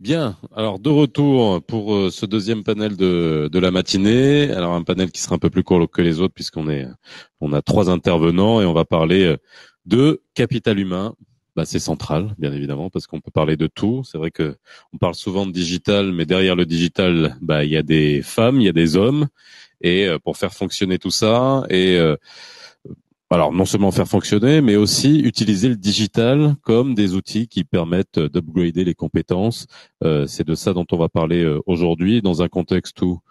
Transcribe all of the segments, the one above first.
Bien, alors de retour pour ce deuxième panel de la matinée. Alors un panel qui sera un peu plus court que les autres on a trois intervenants et on va parler de capital humain. Bah, c'est central, bien évidemment, parce qu'on peut parler de tout. C'est vrai que on parle souvent de digital, mais derrière le digital, bah, il y a des femmes, il y a des hommes, et pour faire fonctionner tout ça alors, non seulement faire fonctionner, mais aussi utiliser le digital comme des outils qui permettent d'upgrader les compétences. C'est de ça dont on va parler aujourd'hui, dans un contexte où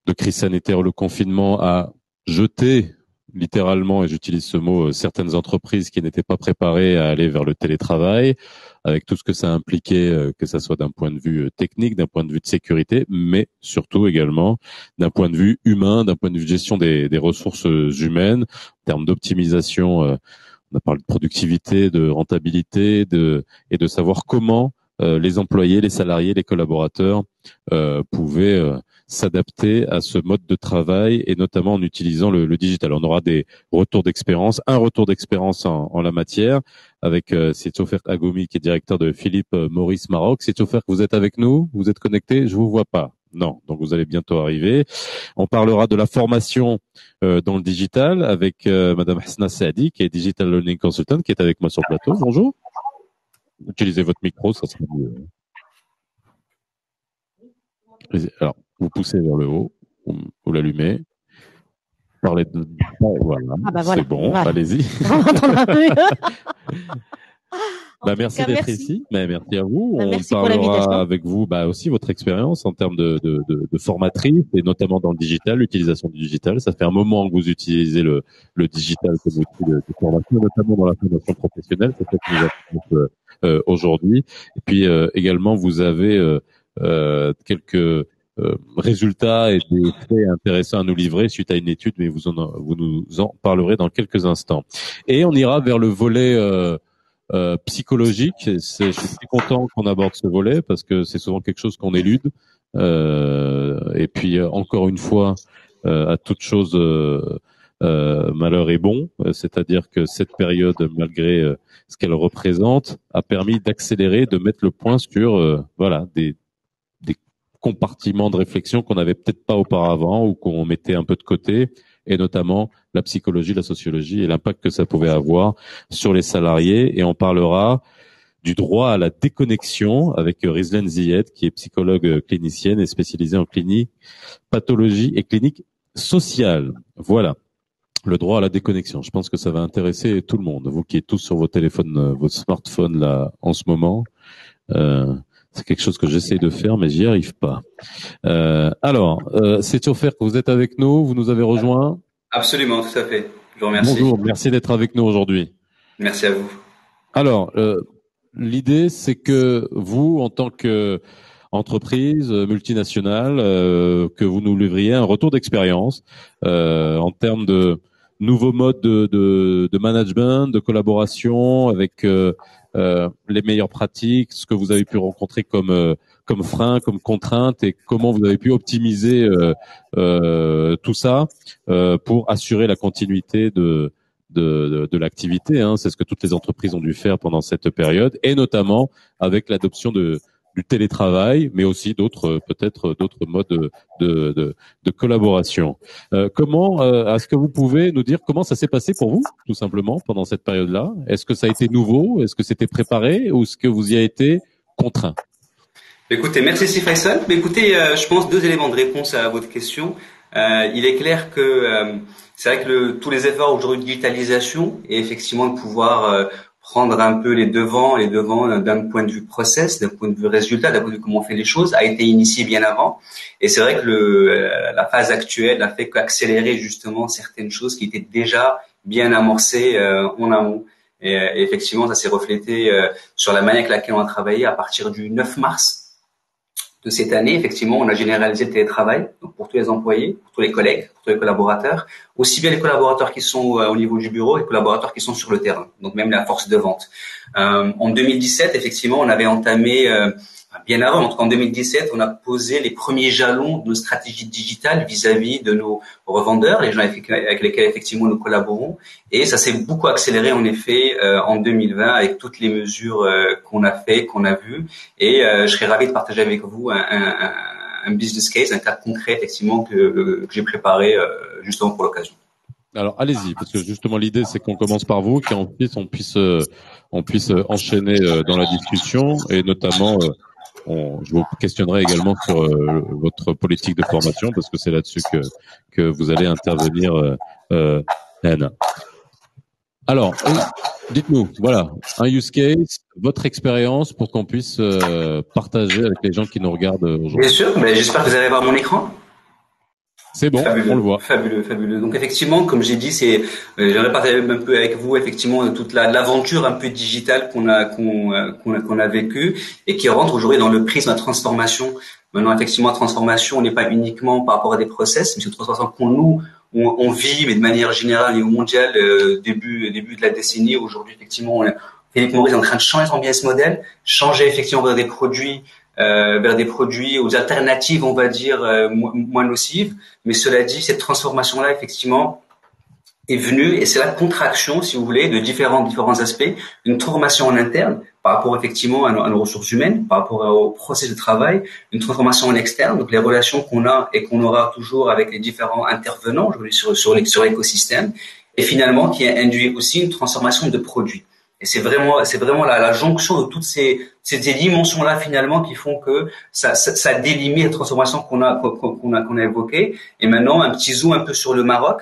de crise sanitaire, le confinement a jeté littéralement, et j'utilise ce mot, certaines entreprises qui n'étaient pas préparées à aller vers le télétravail, avec tout ce que ça impliquait, que ça soit d'un point de vue technique, d'un point de vue de sécurité, mais surtout également d'un point de vue humain, d'un point de vue de gestion des ressources humaines, en termes d'optimisation. On a parlé de productivité, de rentabilité, et de savoir comment les employés, les salariés, les collaborateurs pouvaient s'adapter à ce mode de travail et notamment en utilisant le digital. On aura des retours d'expérience, un retour d'expérience en la matière avec Setofer Agomi qui est directeur de Philippe Maurice Maroc. Setofer, vous êtes avec nous? Vous êtes connecté? Je vous vois pas. Non, donc vous allez bientôt arriver. On parlera de la formation dans le digital avec Madame Hasna Saadi qui est Digital Learning Consultant qui est avec moi sur le plateau. Bonjour. Utilisez votre micro, ça sera mieux. Alors, vous poussez vers le haut, vous l'allumez. Parlez de... Voilà, voilà. C'est bon, voilà. Allez-y. Merci d'être ici. Merci à vous. Merci on parlera avec vous aussi votre expérience en termes de formatrice et notamment dans le digital, l'utilisation du digital. Ça fait un moment que vous utilisez le digital comme outil de formation, notamment dans la formation professionnelle. C'est ce que nous avons aujourd'hui. Et puis également, vous avez quelques résultats et des faits intéressants à nous livrer suite à une étude, mais vous nous en parlerez dans quelques instants. Et on ira vers le volet psychologique. Je suis très content qu'on aborde ce volet parce que c'est souvent quelque chose qu'on élude. Et puis encore une fois, à toute chose, malheur est bon. C'est-à-dire que cette période, malgré ce qu'elle représente, a permis d'accélérer, de mettre le point sur des compartiments de réflexion qu'on n'avait peut-être pas auparavant ou qu'on mettait un peu de côté, et notamment la psychologie, la sociologie et l'impact que ça pouvait avoir sur les salariés. Et on parlera du droit à la déconnexion avec Rizlan Ziyed, qui est psychologue clinicienne et spécialisée en clinique, pathologie et clinique sociale. Voilà. Le droit à la déconnexion. Je pense que ça va intéresser tout le monde. Vous qui êtes tous sur vos téléphones, vos smartphones là en ce moment. C'est quelque chose que j'essaie de faire, mais j'y arrive pas. C'est offert que vous êtes avec nous, vous nous avez rejoints. Absolument, tout à fait. Je vous remercie. Bonjour, merci d'être avec nous aujourd'hui. Merci à vous. Alors, l'idée, c'est que vous, en tant que entreprise multinationale, que vous nous livriez un retour d'expérience en termes de nouveaux modes de management, de collaboration avec les meilleures pratiques, ce que vous avez pu rencontrer comme frein, comme contrainte et comment vous avez pu optimiser tout ça pour assurer la continuité de l'activité. C'est ce que toutes les entreprises ont dû faire pendant cette période et notamment avec l'adoption du télétravail, mais aussi peut-être d'autres modes de collaboration. Est-ce que vous pouvez nous dire comment ça s'est passé pour vous, tout simplement, pendant cette période-là? Est-ce que ça a été nouveau? Est-ce que c'était préparé? Ou est-ce que vous y avez été contraint? Écoutez, merci Faisal. Écoutez, je pense 2 éléments de réponse à votre question. Il est clair que c'est vrai que tous les efforts aujourd'hui de digitalisation et effectivement de pouvoir prendre un peu les devants d'un point de vue process, d'un point de vue résultat, d'un point de vue comment on fait les choses, a été initié bien avant. Et c'est vrai que la phase actuelle a fait qu'accélérer justement certaines choses qui étaient déjà bien amorcées en amont. Et effectivement, ça s'est reflété sur la manière avec laquelle on a travaillé à partir du 9 mars de cette année. Effectivement, on a généralisé le télétravail, donc pour tous les employés, pour tous les collègues, pour tous les collaborateurs, aussi bien les collaborateurs qui sont au niveau du bureau et les collaborateurs qui sont sur le terrain, donc même la force de vente. En 2017, effectivement, on avait entamé bien avant, en tout cas en 2017, on a posé les premiers jalons de nos stratégies digitales vis-à-vis de nos revendeurs, les gens avec lesquels effectivement nous collaborons. Et ça s'est beaucoup accéléré en effet en 2020 avec toutes les mesures qu'on a fait, qu'on a vues. Et je serais ravi de partager avec vous un business case, un cas concret effectivement que j'ai préparé justement pour l'occasion. Alors allez-y, parce que justement l'idée c'est qu'on commence par vous, qu'ensuite on puisse enchaîner dans la discussion et notamment je vous questionnerai également sur votre politique de formation parce que c'est là-dessus que vous allez intervenir, Anna. Alors, dites-nous, voilà, un use case, votre expérience pour qu'on puisse partager avec les gens qui nous regardent aujourd'hui. Bien sûr, mais j'espère que vous allez voir mon écran. C'est bon, fabuleux, on le voit. Fabuleux, fabuleux. Donc effectivement, comme j'ai dit, j'aimerais partager un peu avec vous effectivement toute l'aventure un peu digitale qu'on a vécue et qui rentre aujourd'hui dans le prisme de la transformation. Maintenant, effectivement, la transformation n'est pas uniquement par rapport à des process, mais c'est une transformation on vit, mais de manière générale et au mondial, début de la décennie. Aujourd'hui, effectivement, Philippe Maurice est en train de changer son business model, changer effectivement vers des produits aux alternatives, on va dire, moins nocives. Mais cela dit, cette transformation-là, effectivement, est venue, et c'est la contraction, si vous voulez, de différents aspects, une transformation en interne par rapport effectivement à nos ressources humaines, par rapport au processus de travail, une transformation en externe, donc les relations qu'on a et qu'on aura toujours avec les différents intervenants aujourd'hui sur l'écosystème, et finalement qui a induit aussi une transformation de produits. Et c'est vraiment la jonction de toutes ces dimensions-là finalement qui font que ça délimite la transformation qu'on a évoquée. Et maintenant, un petit zoom un peu sur le Maroc.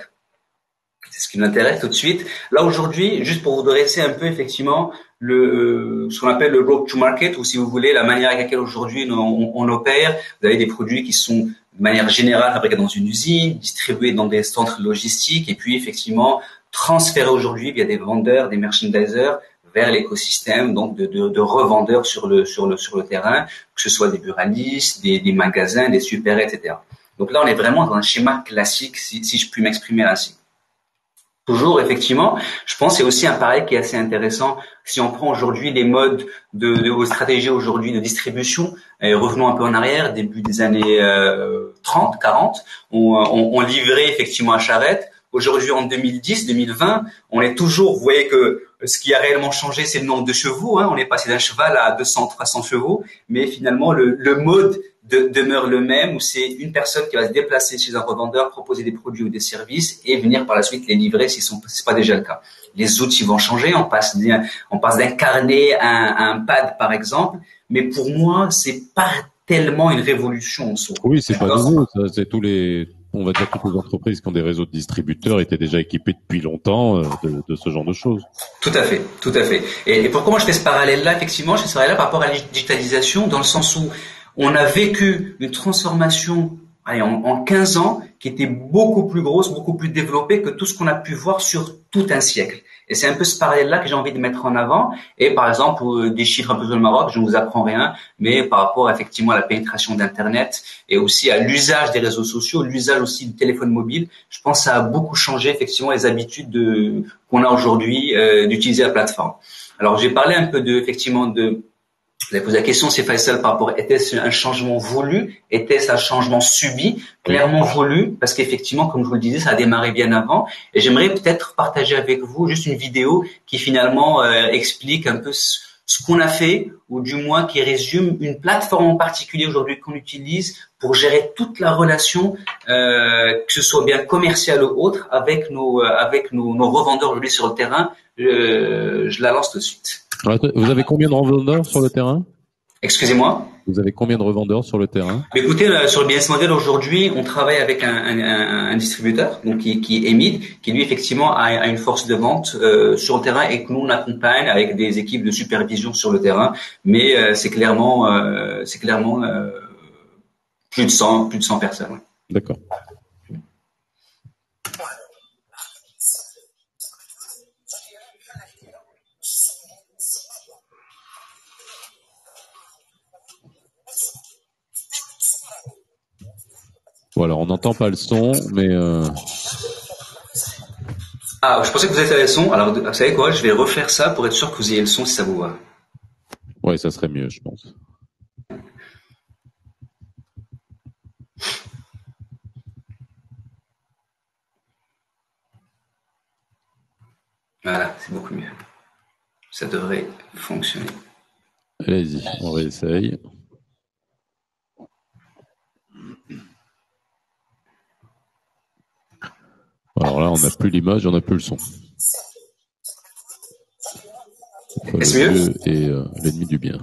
C'est ce qui m'intéresse tout de suite. Là aujourd'hui, juste pour vous dresser un peu effectivement ce qu'on appelle le road to market, ou si vous voulez la manière avec laquelle aujourd'hui on opère. Vous avez des produits qui sont de manière générale fabriqués dans une usine, distribués dans des centres logistiques, et puis effectivement transférés aujourd'hui via des vendeurs, des merchandisers vers l'écosystème, donc de revendeurs sur le terrain, que ce soit des buralistes, des magasins, des supérettes, etc. Donc là, on est vraiment dans un schéma classique, si je puis m'exprimer ainsi. Toujours, effectivement, je pense que c'est aussi un pareil qui est assez intéressant. Si on prend aujourd'hui les modes de vos stratégies aujourd'hui de distribution, et revenons un peu en arrière, début des années 30, 40, on livrait effectivement à charrette. Aujourd'hui, en 2010, 2020, on est toujours, vous voyez que ce qui a réellement changé, c'est le nombre de chevaux. On est passé d'un cheval à 200, 300 chevaux, mais finalement, le mode demeure le même, où c'est une personne qui va se déplacer chez un revendeur, proposer des produits ou des services et venir par la suite les livrer si c'est pas déjà le cas. Les outils vont changer, on passe d'un carnet à un pad, par exemple, mais pour moi, c'est pas tellement une révolution en soi. Oui, c'est pas nouveau, ça, c'est on va dire toutes les entreprises qui ont des réseaux de distributeurs étaient déjà équipées depuis longtemps de ce genre de choses. Tout à fait, tout à fait. Et pourquoi moi je fais ce parallèle-là, effectivement, je fais ce parallèle par rapport à la digitalisation, dans le sens où on a vécu une transformation en 15 ans qui était beaucoup plus grosse, beaucoup plus développée que tout ce qu'on a pu voir sur tout un siècle. Et c'est un peu ce parallèle-là que j'ai envie de mettre en avant. Et par exemple, des chiffres un peu sur le Maroc, je ne vous apprends rien, mais par rapport effectivement à la pénétration d'Internet et aussi à l'usage des réseaux sociaux, l'usage aussi du téléphone mobile, je pense que ça a beaucoup changé effectivement les habitudes qu'on a aujourd'hui d'utiliser la plateforme. Alors j'ai parlé un peu vous avez posé la question, c'est Faisal par rapport, était-ce un changement voulu? Était-ce un changement subi? Clairement voulu, parce qu'effectivement, comme je vous le disais, ça a démarré bien avant. Et j'aimerais peut-être partager avec vous juste une vidéo qui finalement explique un peu ce qu'on a fait, ou du moins qui résume une plateforme en particulier aujourd'hui qu'on utilise pour gérer toute la relation, que ce soit bien commerciale ou autre, avec nos revendeurs aujourd'hui sur le terrain. Je la lance tout de suite. Vous avez combien de revendeurs sur le terrain? Excusez-moi? Vous avez combien de revendeurs sur le terrain? Écoutez, sur le business model aujourd'hui, on travaille avec un distributeur, donc qui est Emid, qui lui effectivement a une force de vente sur le terrain et que nous on accompagne avec des équipes de supervision sur le terrain. Mais c'est clairement plus de 100 personnes. Ouais. D'accord. Bon, alors on n'entend pas le son, mais Ah, je pensais que vous étiez à le son. Alors, vous savez quoi? Je vais refaire ça pour être sûr que vous ayez le son si ça vous va. ouais, ça serait mieux, je pense. Ça devrait fonctionner. Allez-y, on réessaye. Alors là, on n'a plus l'image, on n'a plus le son. Est-ce le mieux? mieux est l'ennemi du bien.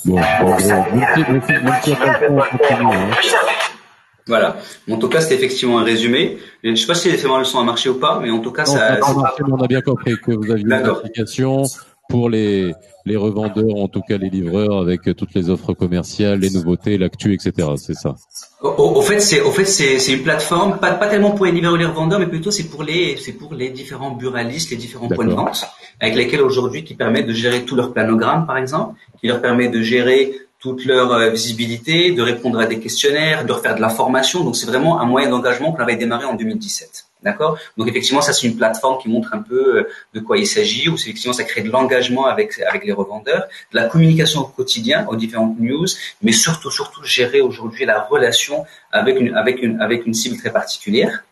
Bon, en gros, même si on continue, hein. Voilà. En tout cas, c'était effectivement un résumé. Je ne sais pas si effectivement le son a marché ou pas, mais en tout cas, Non, ça n'a pas marché, mais on a bien compris que vous aviez une application pour les revendeurs, en tout cas les livreurs, avec toutes les offres commerciales, les nouveautés, l'actu, etc. C'est ça. Au fait, c'est une plateforme, pas tellement pour les livreurs ou les revendeurs, mais plutôt c'est pour les différents buralistes, les différents points de vente, avec lesquels aujourd'hui qui permettent de gérer tout leur planogramme, par exemple, qui leur permet de gérer toute leur visibilité, de répondre à des questionnaires, de leur faire de la formation. Donc c'est vraiment un moyen d'engagement qu'on avait démarré en 2017. D'accord? Donc effectivement, ça c'est une plateforme qui montre un peu de quoi il s'agit, où effectivement ça crée de l'engagement avec les revendeurs, de la communication au quotidien, aux différentes news, mais surtout gérer aujourd'hui la relation avec une cible très particulière.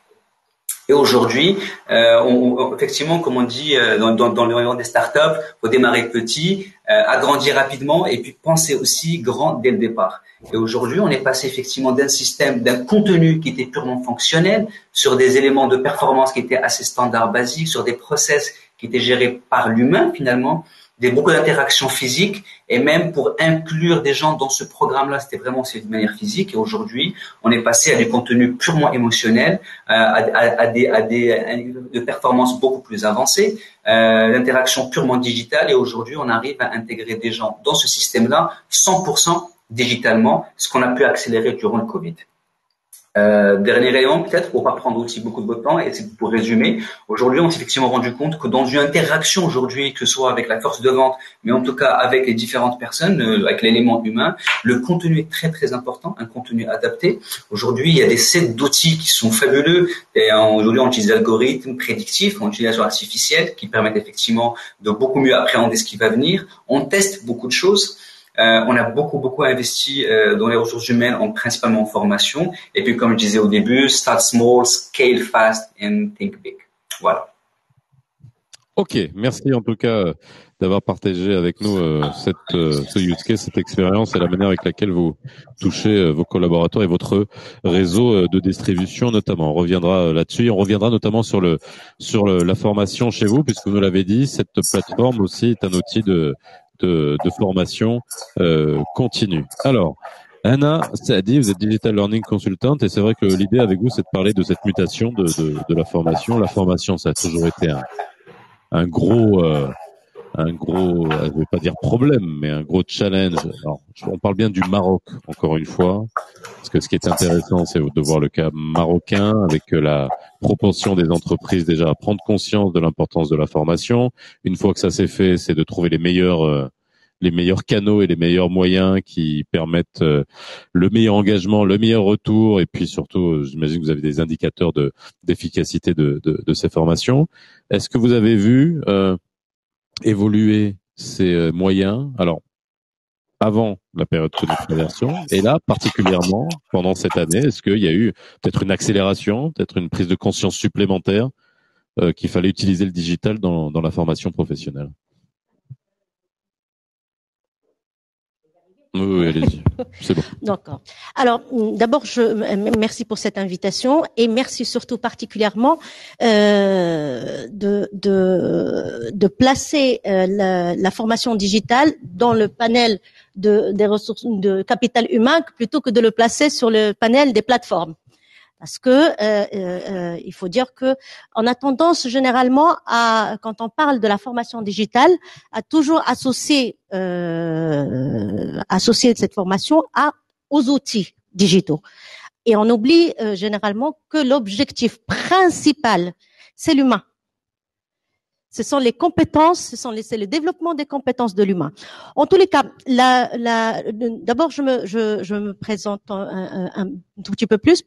Et aujourd'hui, effectivement, comme on dit dans l'environnement des startups, faut démarrer petit, agrandir rapidement, et puis penser aussi grand dès le départ. Et aujourd'hui, on est passé effectivement d'un contenu qui était purement fonctionnel, sur des éléments de performance qui étaient assez standards, basiques, sur des process qui étaient gérés par l'humain finalement, beaucoup d'interactions physiques, et même pour inclure des gens dans ce programme-là, c'était vraiment de manière physique. Et aujourd'hui, on est passé à des contenus purement émotionnels, de performances beaucoup plus avancées, d'interaction purement digitale. Et aujourd'hui, on arrive à intégrer des gens dans ce système-là 100% digitalement, ce qu'on a pu accélérer durant le Covid. Dernier élément peut-être pour pas prendre aussi beaucoup de votre temps, et c'est pour résumer. Aujourd'hui, on s'est effectivement rendu compte que dans une interaction aujourd'hui, que ce soit avec la force de vente, mais en tout cas avec les différentes personnes, avec l'élément humain, le contenu est très très important, un contenu adapté. Aujourd'hui, il y a des sets d'outils qui sont fabuleux. Et aujourd'hui, on utilise des algorithmes prédictifs, on utilise l'intelligence artificielle qui permettent effectivement de beaucoup mieux appréhender ce qui va venir. On teste beaucoup de choses. On a beaucoup investi dans les ressources humaines, principalement en formation. Et puis, comme je disais au début, start small, scale fast and think big. Voilà. Ok, merci en tout cas d'avoir partagé avec nous ce use case, cette expérience et la manière avec laquelle vous touchez vos collaborateurs et votre réseau de distribution notamment. On reviendra là-dessus et on reviendra notamment sur la formation chez vous, puisque vous nous l'avez dit, cette plateforme aussi est un outil de formation continue. Alors, Anna, ça a dit, vous êtes Digital Learning Consultant, et c'est vrai que l'idée avec vous, c'est de parler de cette mutation de la formation. La formation, ça a toujours été un gros, je vais pas dire problème, mais un gros challenge. Alors, on parle bien du Maroc, encore une fois, parce que ce qui est intéressant, c'est de voir le cas marocain, avec la propension des entreprises déjà à prendre conscience de l'importance de la formation. Une fois que ça s'est fait, c'est de trouver les meilleurs canaux et les meilleurs moyens qui permettent le meilleur engagement, le meilleur retour, et puis surtout, j'imagine que vous avez des indicateurs d'efficacité de ces formations. Est-ce que vous avez vu évoluer ces moyens, alors avant la période que nous traversons, et là particulièrement pendant cette année, est-ce qu'il y a eu peut-être une accélération, peut-être une prise de conscience supplémentaire qu'il fallait utiliser le digital dans la formation professionnelle? Oui, allez-y. C'est bon. D'accord. Alors, d'abord, merci pour cette invitation et merci surtout particulièrement de placer la formation digitale dans le panel des ressources de capital humain plutôt que de le placer sur le panel des plateformes. Parce que il faut dire que on a tendance généralement à, quand on parle de la formation digitale, à toujours associer cette formation aux outils digitaux. Et on oublie généralement que l'objectif principal, c'est l'humain. Ce sont les compétences, c'est le développement des compétences de l'humain. En tous les cas, d'abord je me présente un tout petit peu plus.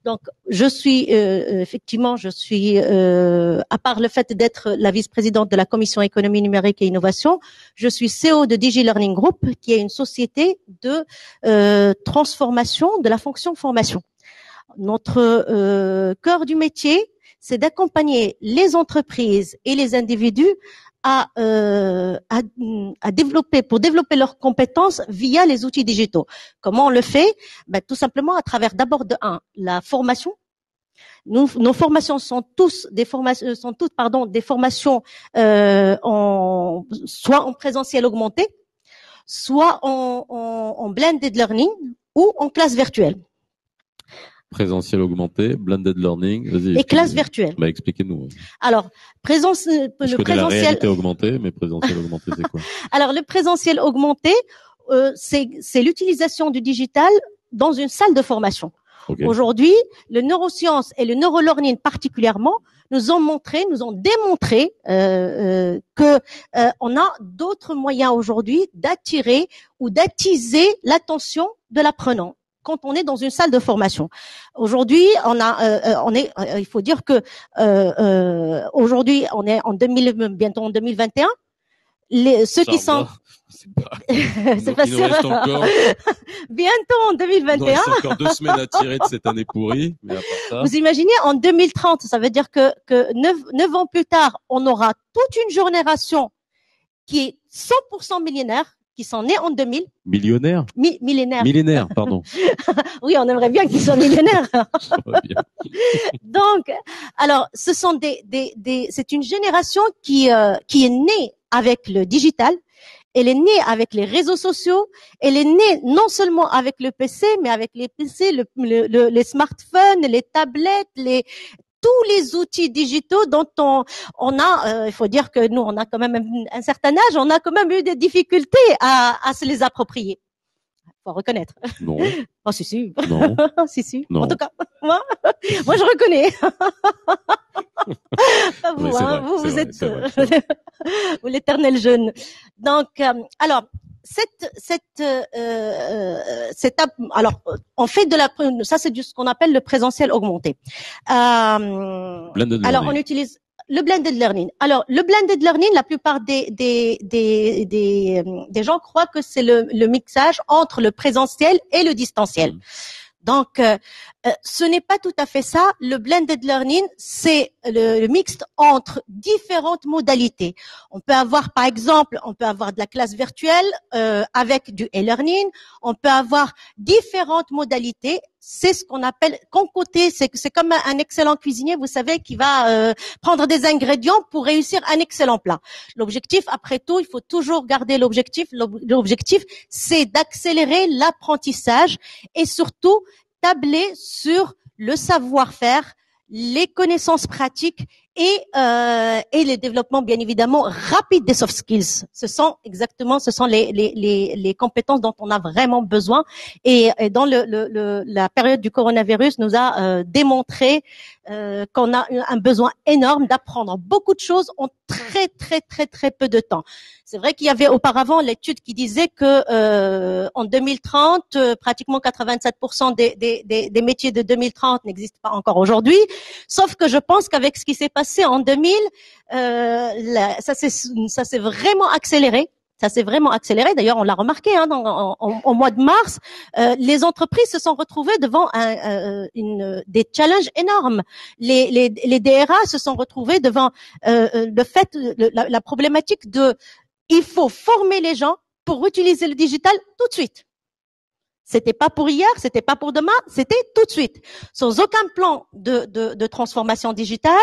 Donc, je suis effectivement, à part le fait d'être la vice-présidente de la Commission économie numérique et innovation, je suis CEO de DigiLearning Group, qui est une société de transformation de la fonction formation. Notre cœur du métier, c'est d'accompagner les entreprises et les individus à développer leurs compétences via les outils digitaux. Comment on le fait? Tout simplement à travers d'abord la formation. Nos formations sont toutes des formations soit en présentiel augmenté, soit en blended learning ou en classe virtuelle. Présentiel augmenté, blended learning, vas-y. Et classes virtuelles. Expliquez-nous. Alors, Je connais la réalité augmentée, mais présentiel augmenté, c'est quoi? Alors, le présentiel augmenté, c'est l'utilisation du digital dans une salle de formation. Okay. Aujourd'hui, le neurosciences et le neurolearning particulièrement nous ont démontré que on a d'autres moyens aujourd'hui d'attirer ou d'attiser l'attention de l'apprenant quand on est dans une salle de formation. Aujourd'hui, il faut dire que aujourd'hui, on est bientôt en 2021. Ceux qui sont c'est pas sûr. Bientôt en 2021. Il reste encore 2 semaines à tirer de cette année pourrie, mais à part ça. Vous imaginez en 2030, ça veut dire que 9 ans plus tard, on aura toute une génération qui est 100% millénaire, qui sont nés en 2000. Millionnaire? Millénaire. Millénaire, pardon. Oui, on aimerait bien qu'ils soient millénaires. Donc, alors, ce sont c'est une génération qui est née avec le digital. Elle est née avec les réseaux sociaux. Elle est née non seulement avec le PC, mais avec les PC, les smartphones, les tablettes, tous les outils digitaux dont on a, il faut dire que nous, on a quand même un certain âge, on a quand même eu des difficultés à se les approprier. Faut reconnaître. Non. Oh, si. Non. si. Non. En tout cas, moi je reconnais. Pas vous, oui, vous êtes vous l'éternel jeune. Donc, alors, alors, on fait ça c'est ce qu'on appelle le présentiel augmenté. Alors, on utilise le blended learning. Alors, le blended learning, la plupart des gens croient que c'est le mixage entre le présentiel et le distanciel. Donc, ce n'est pas tout à fait ça. Le blended learning, c'est le mixte entre différentes modalités. On peut avoir, par exemple, de la classe virtuelle avec du e-learning. On peut avoir différentes modalités. C'est ce qu'on appelle concocter. C'est comme un excellent cuisinier, vous savez, qui va prendre des ingrédients pour réussir un excellent plat. L'objectif, après tout, il faut toujours garder l'objectif. L'objectif, c'est d'accélérer l'apprentissage et surtout tabler sur le savoir-faire, les connaissances pratiques et le développement bien évidemment rapide des soft skills. Ce sont les compétences dont on a vraiment besoin et dans la période du coronavirus nous a démontré qu'on a un besoin énorme d'apprendre beaucoup de choses en très peu de temps. C'est vrai qu'il y avait auparavant l'étude qui disait que en 2030 pratiquement 87% des métiers de 2030 n'existent pas encore aujourd'hui, sauf que je pense qu'avec ce qui s'est passé en 2000, ça s'est vraiment accéléré. Ça s'est vraiment accéléré. D'ailleurs, on l'a remarqué au mois de mars, les entreprises se sont retrouvées devant des challenges énormes. Les DRA se sont retrouvés devant la problématique il faut former les gens pour utiliser le digital tout de suite. C'était pas pour hier, c'était pas pour demain, c'était tout de suite. Sans aucun plan de transformation digitale,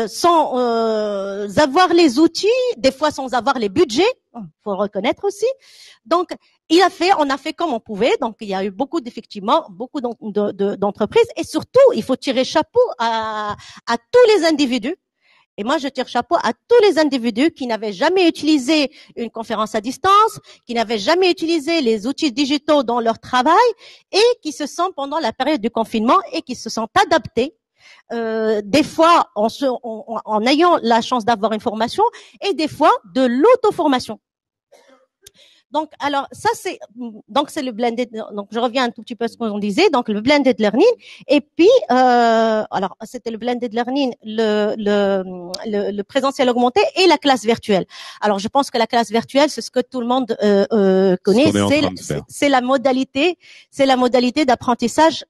sans avoir les outils, des fois sans avoir les budgets, faut le reconnaître aussi. Donc, on a fait comme on pouvait. Donc, il y a eu beaucoup d'entreprises. Et surtout, il faut tirer chapeau à tous les individus. Et moi, je tire chapeau à tous les individus qui n'avaient jamais utilisé une conférence à distance, qui n'avaient jamais utilisé les outils digitaux dans leur travail et qui se sont, pendant la période du confinement, et qui se sont adaptés. Des fois, en ayant la chance d'avoir une formation et des fois de l'auto-formation. Donc, alors, c'est le blended. Donc, je reviens un tout petit peu à ce qu'on disait. Donc, le blended learning. Et puis, alors, c'était le blended learning, le présentiel augmenté et la classe virtuelle. Alors, je pense que la classe virtuelle, c'est ce que tout le monde connaît. C'est la modalité d'apprentissage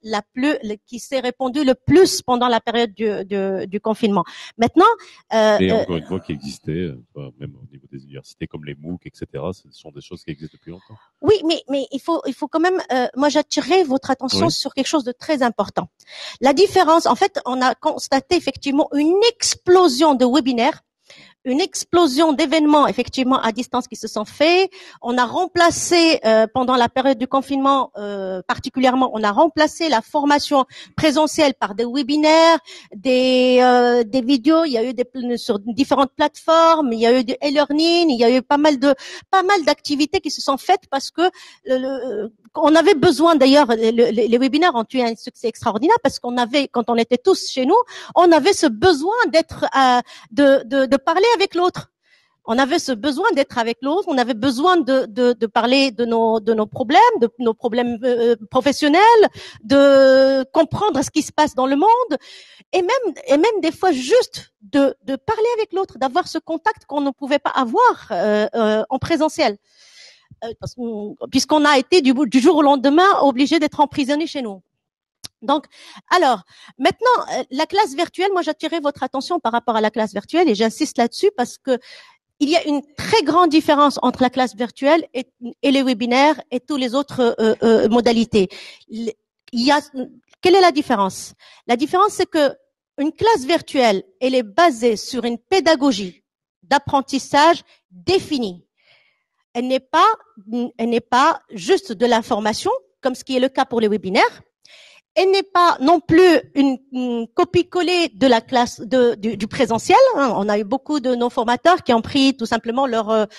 qui s'est répandue le plus pendant la période du confinement. Maintenant, et encore une fois, qui existait, même au niveau des universités comme les MOOC, etc. Ce sont des choses qui existent depuis longtemps. Oui, mais il faut quand même, moi j'attirerai votre attention sur quelque chose de très important. La différence, en fait, on a constaté effectivement une explosion de webinaires, une explosion d'événements effectivement à distance qui se sont faits. On a remplacé pendant la période du confinement particulièrement, on a remplacé la formation présentielle par des webinaires, des vidéos. Il y a eu sur différentes plateformes, il y a eu du e-learning, il y a eu pas mal d'activités qui se sont faites parce que on avait besoin. D'ailleurs, les webinaires ont eu un succès extraordinaire parce qu'on avait, quand on était tous chez nous, on avait ce besoin d'être de parler avec l'autre. On avait ce besoin d'être avec l'autre. On avait besoin de parler de nos problèmes professionnels, de comprendre ce qui se passe dans le monde, et même des fois juste de parler avec l'autre, d'avoir ce contact qu'on ne pouvait pas avoir en présentiel. Puisqu'on a été du jour au lendemain obligé d'être emprisonnés chez nous. Donc, alors, maintenant, la classe virtuelle, moi j'attirais votre attention par rapport à la classe virtuelle et j'insiste là-dessus parce que il y a une très grande différence entre la classe virtuelle et les webinaires et toutes les autres modalités. Quelle est la différence? La différence, c'est que une classe virtuelle, elle est basée sur une pédagogie d'apprentissage définie. Elle n'est pas juste de l'information, comme ce qui est le cas pour les webinaires. Elle n'est pas non plus une copie-collée de la classe du présentiel. On a eu beaucoup de nos formateurs qui ont pris tout simplement leur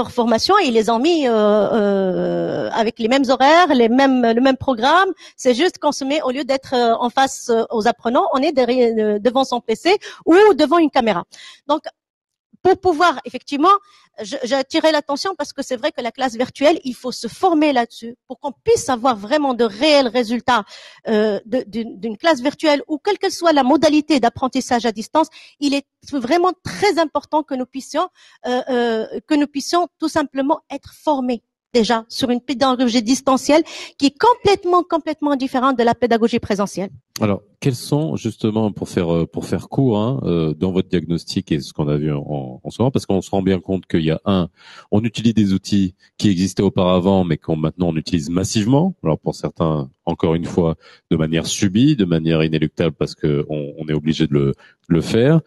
formation et ils les ont mis avec les mêmes horaires, le même programme. C'est juste qu'on se met, au lieu d'être en face aux apprenants, on est devant son PC ou devant une caméra. Donc, pour pouvoir, effectivement, j'ai attiré l'attention parce que c'est vrai que la classe virtuelle, il faut se former là-dessus pour qu'on puisse avoir vraiment de réels résultats d'une classe virtuelle ou quelle que soit la modalité d'apprentissage à distance. Il est vraiment très important que nous puissions tout simplement être formés déjà sur une pédagogie distancielle qui est complètement différente de la pédagogie présentielle. Alors, quels sont justement, pour faire court, dans votre diagnostic et ce qu'on a vu en ce moment, parce qu'on se rend bien compte qu'il y a on utilise des outils qui existaient auparavant, mais qu'on maintenant on utilise massivement. Alors pour certains, encore une fois, de manière subie, de manière inéluctable, parce que on est obligé de le faire.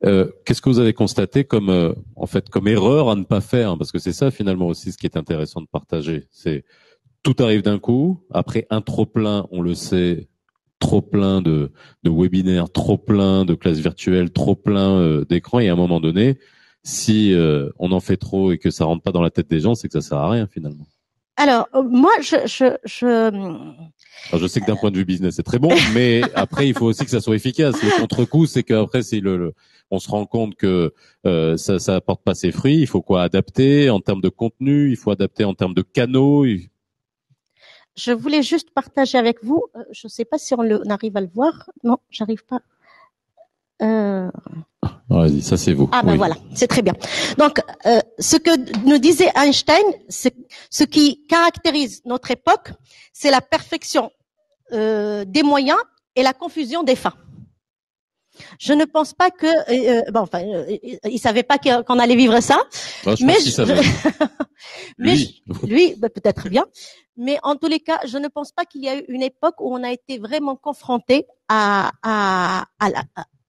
Qu'est-ce que vous avez constaté comme erreur à ne pas faire? Parce que c'est ça finalement aussi ce qui est intéressant de partager. C'est tout arrive d'un coup. Après un trop plein, on le sait, trop plein de webinaires, trop plein de classes virtuelles, trop plein d'écrans. Et à un moment donné, si on en fait trop et que ça rentre pas dans la tête des gens, c'est que ça sert à rien finalement. Alors moi, Alors, je sais que d'un point de vue business, c'est très bon, mais après, il faut aussi que ça soit efficace. Le contre-coup, c'est qu'après, si on se rend compte que ça apporte pas ses fruits, il faut adapter en termes de contenu, il faut adapter en termes de canaux. Je voulais juste partager avec vous, je ne sais pas si on arrive à le voir. Non, j'arrive pas. Vas-y, ça c'est vous. Ah ben oui. Voilà, c'est très bien. Donc, ce que nous disait Einstein, c'est ce qui caractérise notre époque, c'est la perfection des moyens et la confusion des fins. Je ne pense pas que il savait pas qu'on allait vivre ça. Ah, je pense qu'il savait. Lui, peut-être bien. Mais en tous les cas, je ne pense pas qu'il y a eu une époque où on a été vraiment confronté à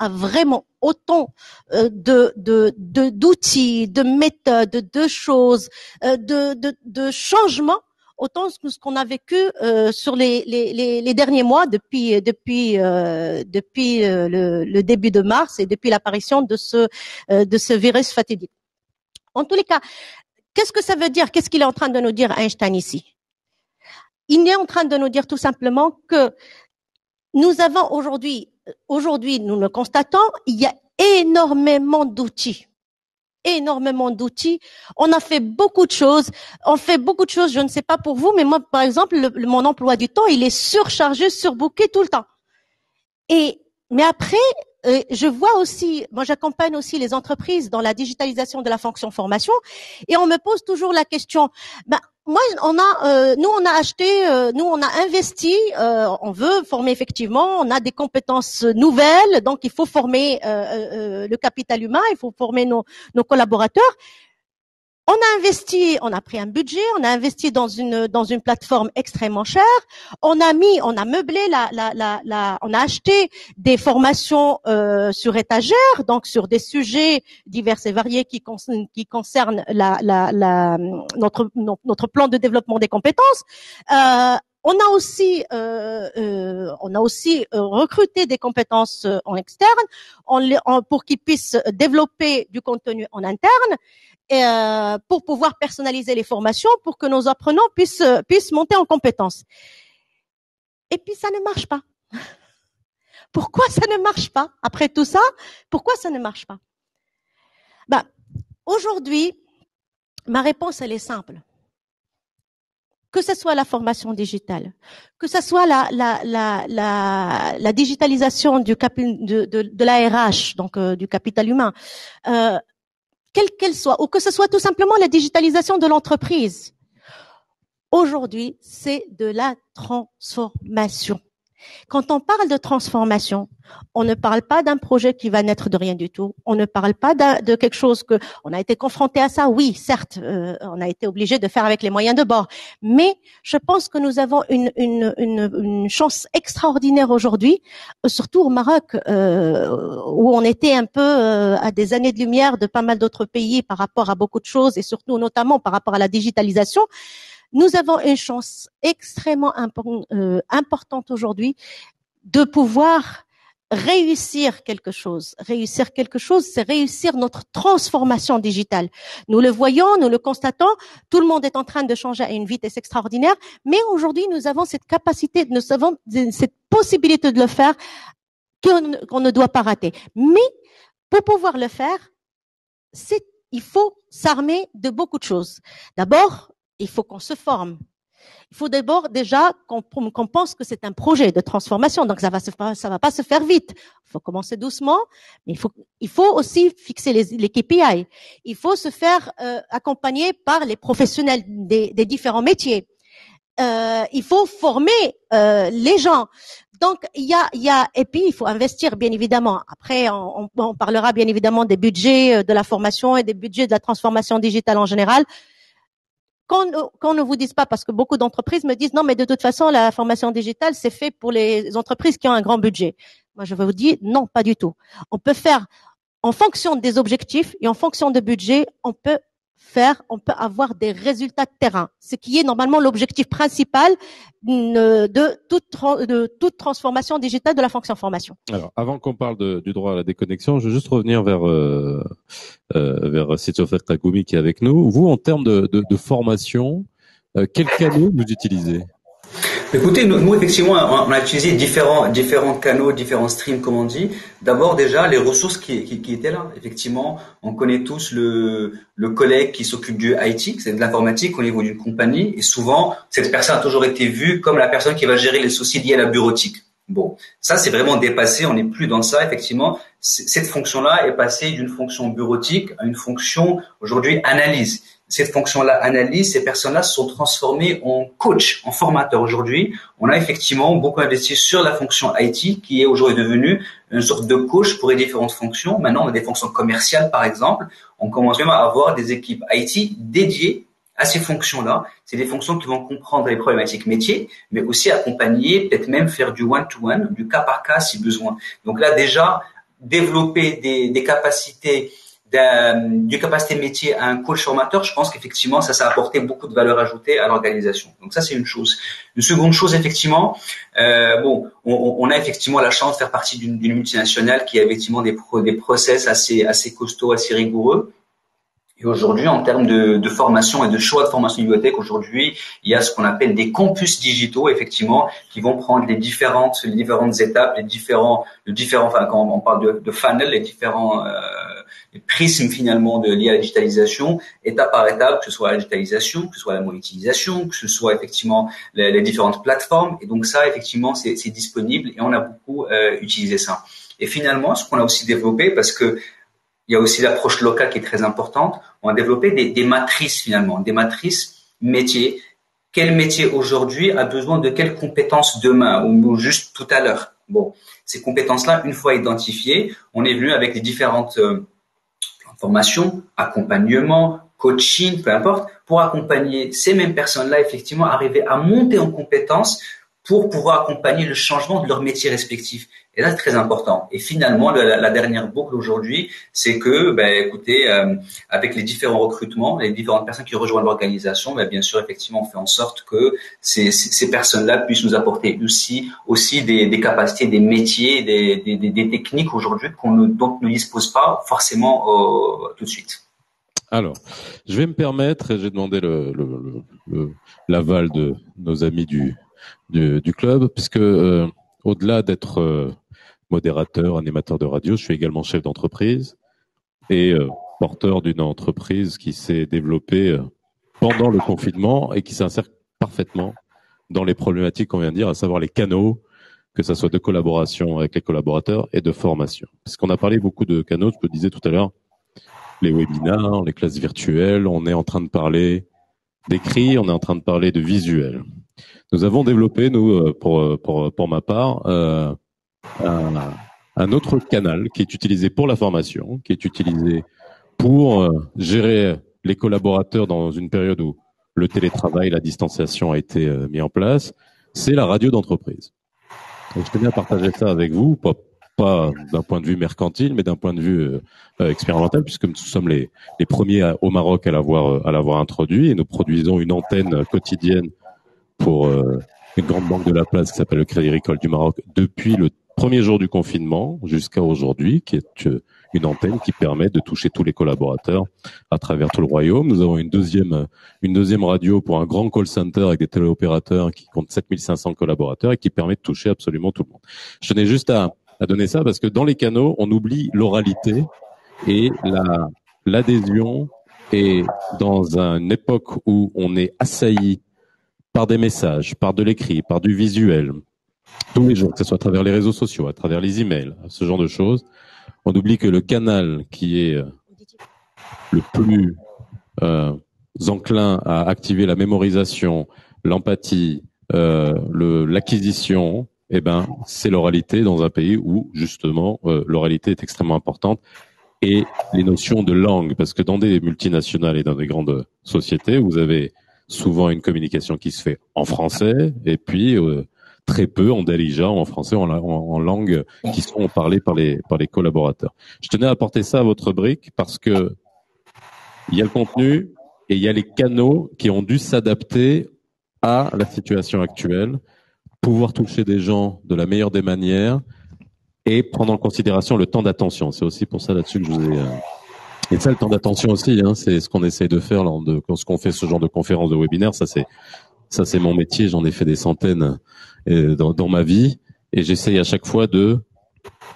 vraiment autant d'outils, de méthodes, de choses, de changements autant ce qu'on a vécu sur les derniers mois depuis le début de mars et depuis l'apparition de ce virus fatidique. En tous les cas, qu'est-ce que ça veut dire? Qu'est-ce qu'il est en train de nous dire Einstein ici? Il est en train de nous dire tout simplement que nous avons aujourd'hui, nous le constatons, il y a énormément d'outils. On a fait beaucoup de choses. Je ne sais pas pour vous, mais moi, par exemple, mon emploi du temps, il est surchargé, surbooké tout le temps. Mais après, je vois aussi, moi j'accompagne aussi les entreprises dans la digitalisation de la fonction formation, et on me pose toujours la question. Moi, on a investi, on veut former effectivement, on a des compétences nouvelles, donc il faut former le capital humain, il faut former nos collaborateurs. On a investi, on a pris un budget, on a investi dans une plateforme extrêmement chère. On a meublé on a acheté des formations sur étagère, donc sur des sujets divers et variés qui concernent notre plan de développement des compétences. On a aussi recruté des compétences en externe pour qu'ils puissent développer du contenu en interne. Pour pouvoir personnaliser les formations, pour que nos apprenants puissent monter en compétences. Et puis ça ne marche pas. Pourquoi ça ne marche pas? Après tout ça, pourquoi ça ne marche pas? Aujourd'hui, ma réponse elle est simple. Que ce soit la formation digitale, que ce soit la digitalisation de la RH, donc du capital humain, quelle qu'elle soit, ou que ce soit tout simplement la digitalisation de l'entreprise. Aujourd'hui, c'est de la transformation. Quand on parle de transformation, on ne parle pas d'un projet qui va naître de rien du tout. On ne parle pas de quelque chose que on a été confronté à ça. Oui, certes, on a été obligé de faire avec les moyens de bord. Mais je pense que nous avons une chance extraordinaire aujourd'hui, surtout au Maroc, où on était un peu à des années de lumière de pas mal d'autres pays par rapport à beaucoup de choses et surtout notamment par rapport à la digitalisation. Nous avons une chance extrêmement importante aujourd'hui de pouvoir réussir quelque chose. Réussir quelque chose, c'est réussir notre transformation digitale. Nous le voyons, nous le constatons, tout le monde est en train de changer à une vitesse extraordinaire, mais aujourd'hui, nous avons cette capacité, nous avons cette possibilité de le faire qu'on ne doit pas rater. Mais pour pouvoir le faire, il faut s'armer de beaucoup de choses. D'abord, il faut qu'on se forme. Il faut d'abord déjà qu'on pense que c'est un projet de transformation, donc ça va pas se faire vite. Il faut commencer doucement, mais il faut aussi fixer les KPI. Il faut se faire accompagner par les professionnels des différents métiers. Il faut former les gens. Donc et puis il faut investir bien évidemment. Après on parlera bien évidemment des budgets de la formation et des budgets de la transformation digitale en général. Qu'on ne vous dise pas, parce que beaucoup d'entreprises me disent non, mais de toute façon, la formation digitale, c'est fait pour les entreprises qui ont un grand budget. Moi, je vais vous dire non, pas du tout. On peut faire en fonction des objectifs et en fonction de budget, on peut avoir des résultats de terrain, ce qui est normalement l'objectif principal de toute transformation digitale de la fonction formation. Alors, avant qu'on parle du droit à la déconnexion, je veux juste revenir vers Sitt Sofia Kakoumi qui est avec nous. Vous, en termes de formation, quels canaux vous utilisez? Écoutez, nous effectivement, on a utilisé différents canaux, différents streams, comme on dit. D'abord, déjà, les ressources qui étaient là. Effectivement, on connaît tous le collègue qui s'occupe du IT, c'est de l'informatique au niveau d'une compagnie. Et souvent, cette personne a toujours été vue comme la personne qui va gérer les soucis liés à la bureautique. Bon, ça, c'est vraiment dépassé. On n'est plus dans ça. Effectivement, cette fonction-là est passée d'une fonction bureautique à une fonction, aujourd'hui, analyse. Cette fonction-là, analyse, ces personnes-là se sont transformées en coach, en formateur. Aujourd'hui, on a effectivement beaucoup investi sur la fonction IT, qui est aujourd'hui devenue une sorte de coach pour les différentes fonctions. Maintenant, on a des fonctions commerciales, par exemple. On commence même à avoir des équipes IT dédiées à ces fonctions-là. C'est des fonctions qui vont comprendre les problématiques métiers, mais aussi accompagner, peut-être même faire du one-to-one, du cas par cas si besoin. Donc là, déjà, développer des capacités du capacité métier à un coach formateur, je pense qu'effectivement, ça a apporté beaucoup de valeur ajoutée à l'organisation. Donc ça, c'est une chose. Une seconde chose, effectivement, on a effectivement la chance de faire partie d'une multinationale qui a effectivement des process assez costauds, assez rigoureux. Et aujourd'hui, en termes de formation et de choix de formation bibliothèque, aujourd'hui, il y a ce qu'on appelle des campus digitaux, effectivement, qui vont prendre les différentes étapes, enfin, quand on parle de funnel, les prismes finalement liés à la digitalisation, étape par étape, que ce soit la digitalisation, que ce soit la monétisation, que ce soit effectivement les différentes plateformes. Et donc ça, effectivement, c'est disponible et on a beaucoup utilisé ça. Et finalement, ce qu'on a aussi développé, parce que il y a aussi l'approche locale qui est très importante. On a développé des matrices finalement, des matrices métiers. Quel métier aujourd'hui a besoin de quelles compétences demain ou juste tout à l'heure? Bon, ces compétences-là, une fois identifiées, on est venu avec les différentes formations, accompagnement, coaching, peu importe, pour accompagner ces mêmes personnes-là, effectivement, arriver à monter en compétences pour pouvoir accompagner le changement de leur métier respectif. Et là, c'est très important. Et finalement, la dernière boucle aujourd'hui, c'est que, écoutez, avec les différents recrutements, les différentes personnes qui rejoignent l'organisation, bien sûr, effectivement, on fait en sorte que ces personnes-là puissent nous apporter aussi des capacités, des métiers, des techniques aujourd'hui dont on ne dispose pas forcément tout de suite. Alors, je vais me permettre, et j'ai demandé l'aval de nos amis du club, puisque au-delà d'être modérateur, animateur de radio, je suis également chef d'entreprise et porteur d'une entreprise qui s'est développée pendant le confinement et qui s'insère parfaitement dans les problématiques qu'on vient de dire, à savoir les canaux, que ça soit de collaboration avec les collaborateurs et de formation. Parce qu'on a parlé beaucoup de canaux, je le disais tout à l'heure, les webinars, les classes virtuelles, on est en train de parler d'écrit, on est en train de parler de visuel. Nous avons développé, nous, pour ma part, un autre canal qui est utilisé pour la formation, qui est utilisé pour gérer les collaborateurs dans une période où le télétravail, la distanciation a été mis en place, c'est la radio d'entreprise. Et je tenais à partager ça avec vous, pas d'un point de vue mercantile, mais d'un point de vue expérimental, puisque nous sommes les premiers au Maroc à l'avoir introduit, et nous produisons une antenne quotidienne pour une grande banque de la place qui s'appelle le Crédit Agricole du Maroc depuis le premier jour du confinement jusqu'à aujourd'hui, qui est une antenne qui permet de toucher tous les collaborateurs à travers tout le royaume. Nous avons une deuxième radio pour un grand call center avec des téléopérateurs qui compte 7500 collaborateurs et qui permet de toucher absolument tout le monde. Je tenais juste à donner ça parce que dans les canaux, on oublie l'oralité et l'adhésion, et dans une époque où on est assailli par des messages, par de l'écrit, par du visuel, tous les jours, que ce soit à travers les réseaux sociaux, à travers les emails, ce genre de choses, on oublie que le canal qui est le plus enclin à activer la mémorisation, l'empathie, l'acquisition, c'est l'oralité dans un pays où, justement, l'oralité est extrêmement importante, et les notions de langue, parce que dans des multinationales et dans des grandes sociétés, vous avez souvent une communication qui se fait en français, et puis très peu en darija, en français, en langue qui sont parlées par les collaborateurs. Je tenais à apporter ça à votre brique parce que il y a le contenu et il y a les canaux qui ont dû s'adapter à la situation actuelle, pouvoir toucher des gens de la meilleure des manières et prendre en considération le temps d'attention. C'est aussi pour ça là-dessus que je vous ai... Et ça, le temps d'attention aussi, c'est ce qu'on essaie de faire lorsqu'on fait ce genre de conférences, de webinaires. Ça, c'est mon métier. J'en ai fait des centaines dans ma vie, et j'essaye à chaque fois de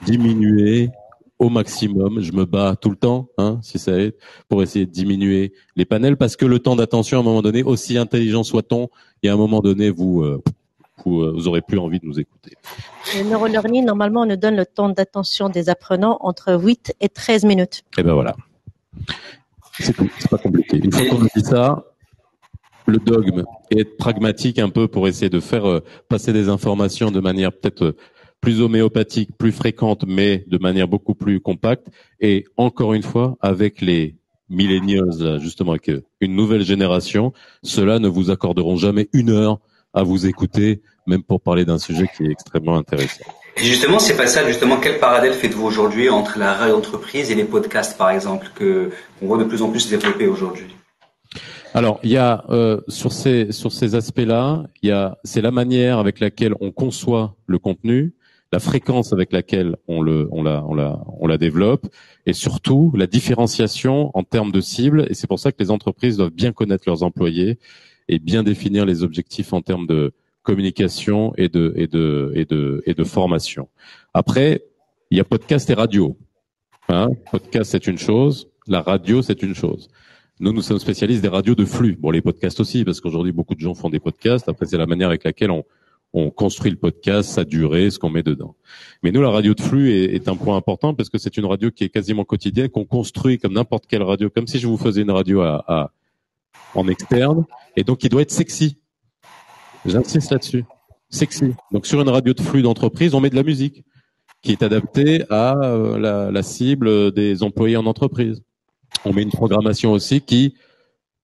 diminuer au maximum. Je me bats tout le temps, si ça est, pour essayer de diminuer les panels, parce que le temps d'attention, à un moment donné, aussi intelligent soit-on, et à un moment donné, vous aurez plus envie de nous écouter. Le neurolearning, normalement, on nous donne le temps d'attention des apprenants entre 8 et 13 minutes. Et voilà. C'est tout, c'est pas compliqué. Une fois qu'on a dit ça, le dogme est être pragmatique un peu pour essayer de faire passer des informations de manière peut-être plus homéopathique, plus fréquente, mais de manière beaucoup plus compacte. Et encore une fois, avec les millennials, justement, avec une nouvelle génération, ceux-là ne vous accorderont jamais 1 heure à vous écouter, même pour parler d'un sujet qui est extrêmement intéressant. Et justement, c'est pas ça. Justement, quel parallèle faites-vous aujourd'hui entre la radio d'entreprise et les podcasts, par exemple, qu'on voit de plus en plus se développer aujourd'hui? Alors, il y a sur ces aspects-là, c'est la manière avec laquelle on conçoit le contenu, la fréquence avec laquelle on la développe, et surtout la différenciation en termes de cible. Et c'est pour ça que les entreprises doivent bien connaître leurs employés et bien définir les objectifs en termes de communication et de formation. Après, il y a podcast et radio. Podcast, c'est une chose. La radio, c'est une chose. Nous sommes spécialistes des radios de flux. Bon, les podcasts aussi, parce qu'aujourd'hui, beaucoup de gens font des podcasts. Après, c'est la manière avec laquelle on construit le podcast, sa durée, ce qu'on met dedans. Mais nous, la radio de flux est un point important parce que c'est une radio qui est quasiment quotidienne, qu'on construit comme n'importe quelle radio, comme si je vous faisais une radio en externe. Et donc, il doit être sexy. J'insiste là-dessus. Sexy. Donc, sur une radio de flux d'entreprise, on met de la musique qui est adaptée à la cible des employés en entreprise. On met une programmation aussi qui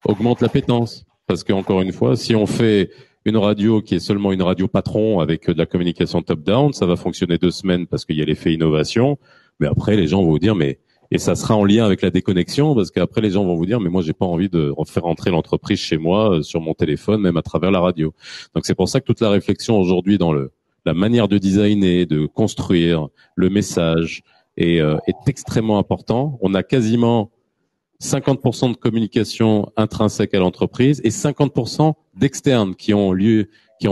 augmente l'appétence. Parce que, encore une fois, si on fait une radio qui est seulement une radio patron avec de la communication top-down, ça va fonctionner 2 semaines parce qu'il y a l'effet innovation. Mais après, les gens vont vous dire, et ça sera en lien avec la déconnexion, parce qu'après, les gens vont vous dire, mais moi, j'ai pas envie de faire rentrer l'entreprise chez moi, sur mon téléphone, même à travers la radio. Donc, c'est pour ça que toute la réflexion aujourd'hui dans la manière de designer, de construire le message est extrêmement important. On a quasiment 50% de communication intrinsèque à l'entreprise et 50% d'externes qui ont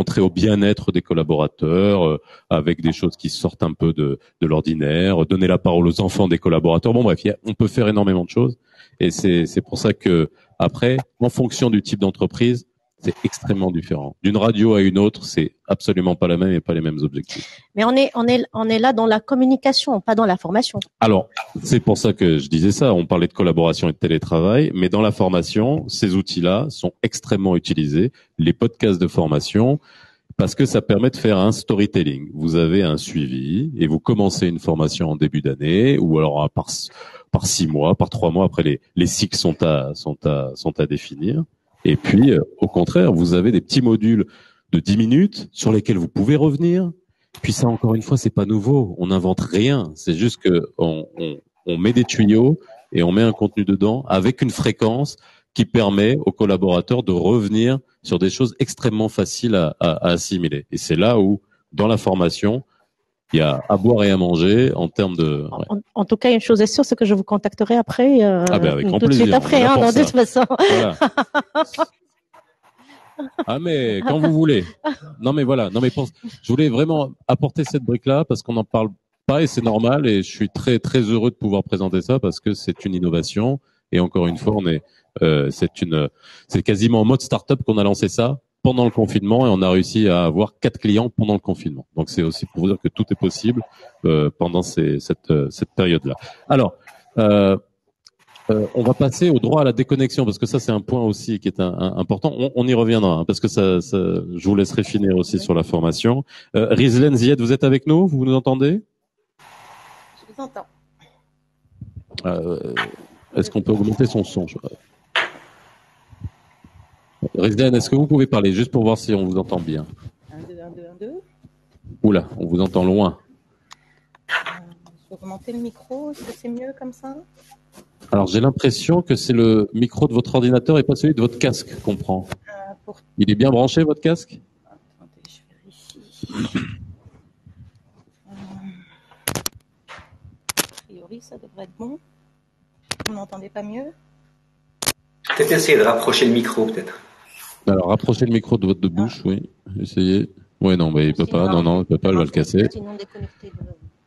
trait au bien-être des collaborateurs, avec des choses qui sortent un peu de l'ordinaire, donner la parole aux enfants des collaborateurs. Bon, bref, on peut faire énormément de choses. Et c'est pour ça que, après, en fonction du type d'entreprise, c'est extrêmement différent. D'une radio à une autre, c'est absolument pas la même et pas les mêmes objectifs. Mais on est là dans la communication, pas dans la formation. Alors, c'est pour ça que je disais ça. On parlait de collaboration et de télétravail, mais dans la formation, ces outils-là sont extrêmement utilisés. Les podcasts de formation, parce que ça permet de faire un storytelling. Vous avez un suivi et vous commencez une formation en début d'année, ou alors par 6 mois, par 3 mois. Après, les cycles sont à définir. Et puis, au contraire, vous avez des petits modules de 10 minutes sur lesquels vous pouvez revenir. Puis ça, encore une fois, c'est pas nouveau. On n'invente rien. C'est juste que on met des tuyaux et on met un contenu dedans avec une fréquence qui permet aux collaborateurs de revenir sur des choses extrêmement faciles à assimiler. Et c'est là où, dans la formation, il y a à boire et à manger en termes de... Ouais. En tout cas, une chose est sûre, c'est que je vous contacterai après. Avec grand tout de plaisir. Suite après, de toute façon. Voilà. Ah, mais quand vous voulez. Non, mais voilà. Non, mais je voulais vraiment apporter cette brique-là parce qu'on n'en parle pas et c'est normal et je suis très, très heureux de pouvoir présenter ça parce que c'est une innovation et encore une fois, c'est quasiment en mode start-up qu'on a lancé ça pendant le confinement et on a réussi à avoir 4 clients pendant le confinement. Donc c'est aussi pour vous dire que tout est possible pendant cette période-là. Alors, on va passer au droit à la déconnexion parce que ça c'est un point aussi qui est important. On y reviendra parce que ça, je vous laisserai finir aussi sur la formation. Rizlen Zied, vous êtes avec nous? Vous nous entendez? Je vous entends. Est-ce qu'on peut augmenter son son? Rizlen, est-ce que vous pouvez parler juste pour voir si on vous entend bien? 1, 2, 1, 2, 1, 2. Oula, on vous entend loin. Je vais augmenter le micro, est-ce que c'est mieux comme ça? Alors j'ai l'impression que c'est le micro de votre ordinateur et pas celui de votre casque qu'on prend. Il est bien branché votre casque? Attendez, je vérifie. A priori, ça devrait être bon. Vous m'entendez pas mieux? Peut-être essayer de rapprocher le micro, peut-être. Alors rapprochez le micro de votre bouche, oui. Essayez. Ouais, non, mais il peut pas. Non, il peut pas. Il va le casser. Sinon déconnecté.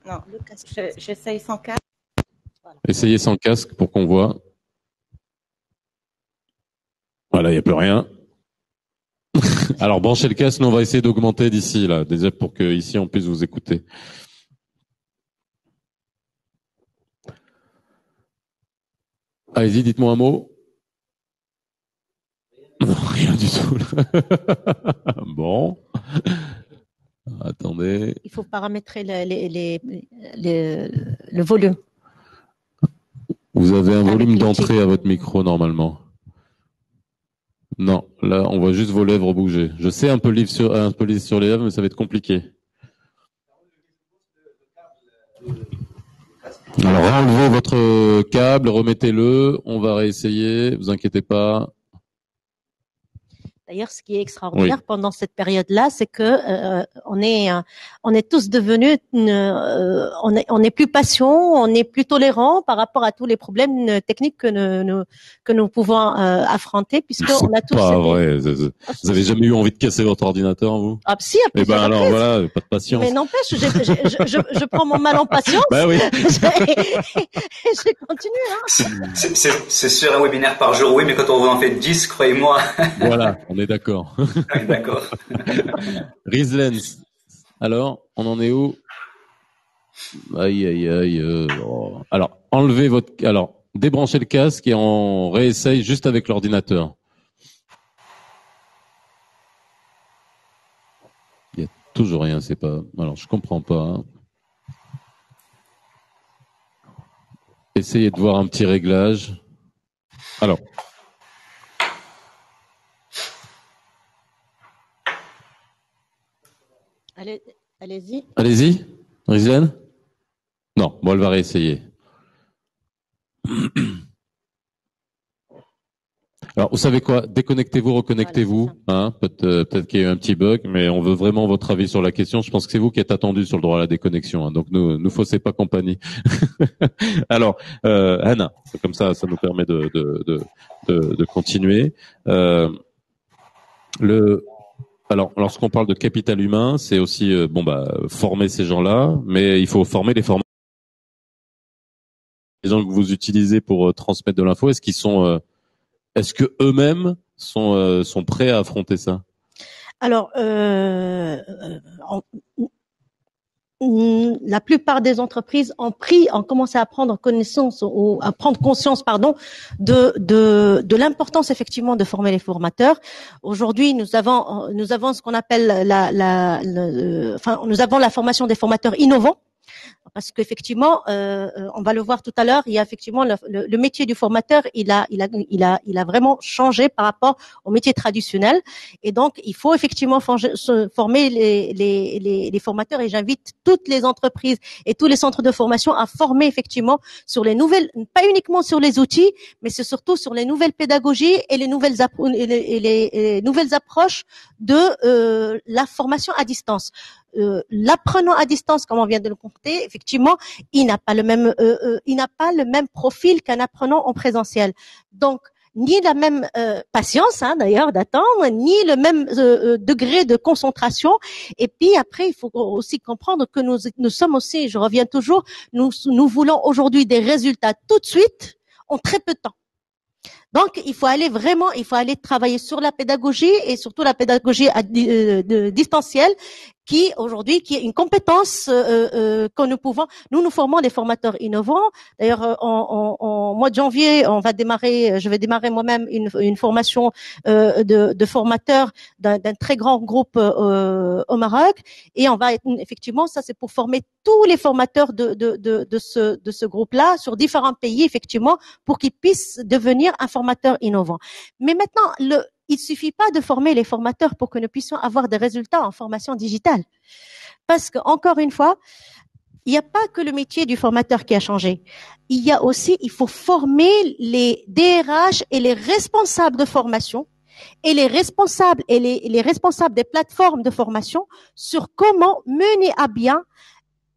Non, le casque. J'essaye sans casque. Voilà. Essayez sans casque pour qu'on voit. Voilà, il n'y a plus rien. Alors branchez le casque, nous on va essayer d'augmenter d'ici là, déjà pour que ici on puisse vous écouter. Allez-y, dites-moi un mot. Rien du tout. Bon. Attendez. Il faut paramétrer le volume. Vous avez un volume d'entrée à votre micro normalement. Non, là on voit juste vos lèvres bouger. Je sais un peu lire sur les lèvres, mais ça va être compliqué. Alors, enlevez votre câble, remettez-le, on va réessayer, vous inquiétez pas. D'ailleurs, ce qui est extraordinaire pendant cette période-là, c'est que on est tous devenus, on est plus patients, on est plus tolérants par rapport à tous les problèmes techniques que nous pouvons affronter, puisque on a tous. C'est pas vrai. Vous avez jamais eu envie de casser votre ordinateur, vous? Ah, si, à plusieurs reprises. Alors voilà, pas de patience. Mais n'empêche, je prends mon mal en patience. Bah oui. Je continue. Hein. C'est sur un webinaire par jour, oui, mais quand on en fait 10, croyez-moi. Voilà, on est d'accord. Oui, d'accord. Rizlens. Alors, on en est où? Aïe, aïe, aïe. Alors, enlevez alors, débranchez le casque et on réessaye juste avec l'ordinateur. Il y a toujours rien, c'est pas. Alors, je comprends pas. Hein. Essayez de voir un petit réglage. Alors. Allez-y. Allez-y, Rizlen. Non, bon, elle va réessayer. Alors, vous savez quoi? Déconnectez-vous, reconnectez-vous. Voilà, hein, peut-être qu'il y a eu un petit bug, mais on veut vraiment votre avis sur la question. Je pense que c'est vous qui êtes attendu sur le droit à la déconnexion. Hein, donc, nous faussez pas compagnie. Alors, Anna, comme ça nous permet de continuer. Alors, lorsqu'on parle de capital humain, c'est aussi former ces gens-là, mais il faut former les formateurs. Les gens que vous utilisez pour transmettre de l'info, est-ce que eux-mêmes sont prêts à affronter ça? Alors, la plupart des entreprises ont commencé à prendre connaissance ou à prendre conscience, de l'importance effectivement de former les formateurs. Aujourd'hui, nous avons ce qu'on appelle nous avons la formation des formateurs innovants. Parce qu'effectivement, on va le voir tout à l'heure, il y a effectivement le métier du formateur, il a vraiment changé par rapport au métier traditionnel, et donc il faut effectivement former les formateurs. Et j'invite toutes les entreprises et tous les centres de formation à former effectivement sur les nouvelles, pas uniquement sur les outils, mais c'est surtout sur les nouvelles pédagogies et les nouvelles approches de la formation à distance. L'apprenant à distance, comme on vient de le compter, effectivement, il n'a pas le même profil qu'un apprenant en présentiel. Donc, ni la même patience, d'ailleurs, d'attendre, ni le même degré de concentration. Et puis après, il faut aussi comprendre que nous sommes aussi, je reviens toujours, nous voulons aujourd'hui des résultats tout de suite, en très peu de temps. Donc, il faut aller travailler sur la pédagogie et surtout la pédagogie distancielle, qui est une compétence que nous formons des formateurs innovants. D'ailleurs, en mois de janvier, je vais démarrer moi-même une formation de formateurs d'un très grand groupe au Maroc, et on va effectivement, ça c'est pour former tous les formateurs de ce groupe-là sur différents pays, effectivement, pour qu'ils puissent devenir un formateur innovant. Mais maintenant, il suffit pas de former les formateurs pour que nous puissions avoir des résultats en formation digitale. Parce que, encore une fois, il n'y a pas que le métier du formateur qui a changé. Il faut former les DRH et les responsables de formation et les responsables des plateformes de formation sur comment mener à bien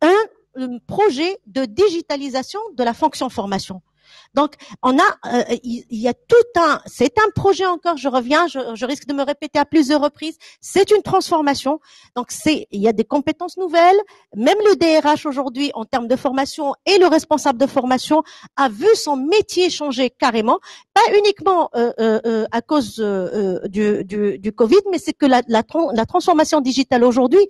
un projet de digitalisation de la fonction formation. Donc, il y a c'est un projet encore, je risque de me répéter à plusieurs reprises, c'est une transformation. Donc, il y a des compétences nouvelles, même le DRH aujourd'hui, en termes de formation, et le responsable de formation a vu son métier changer carrément, pas uniquement à cause du Covid, mais c'est que la transformation digitale aujourd'hui,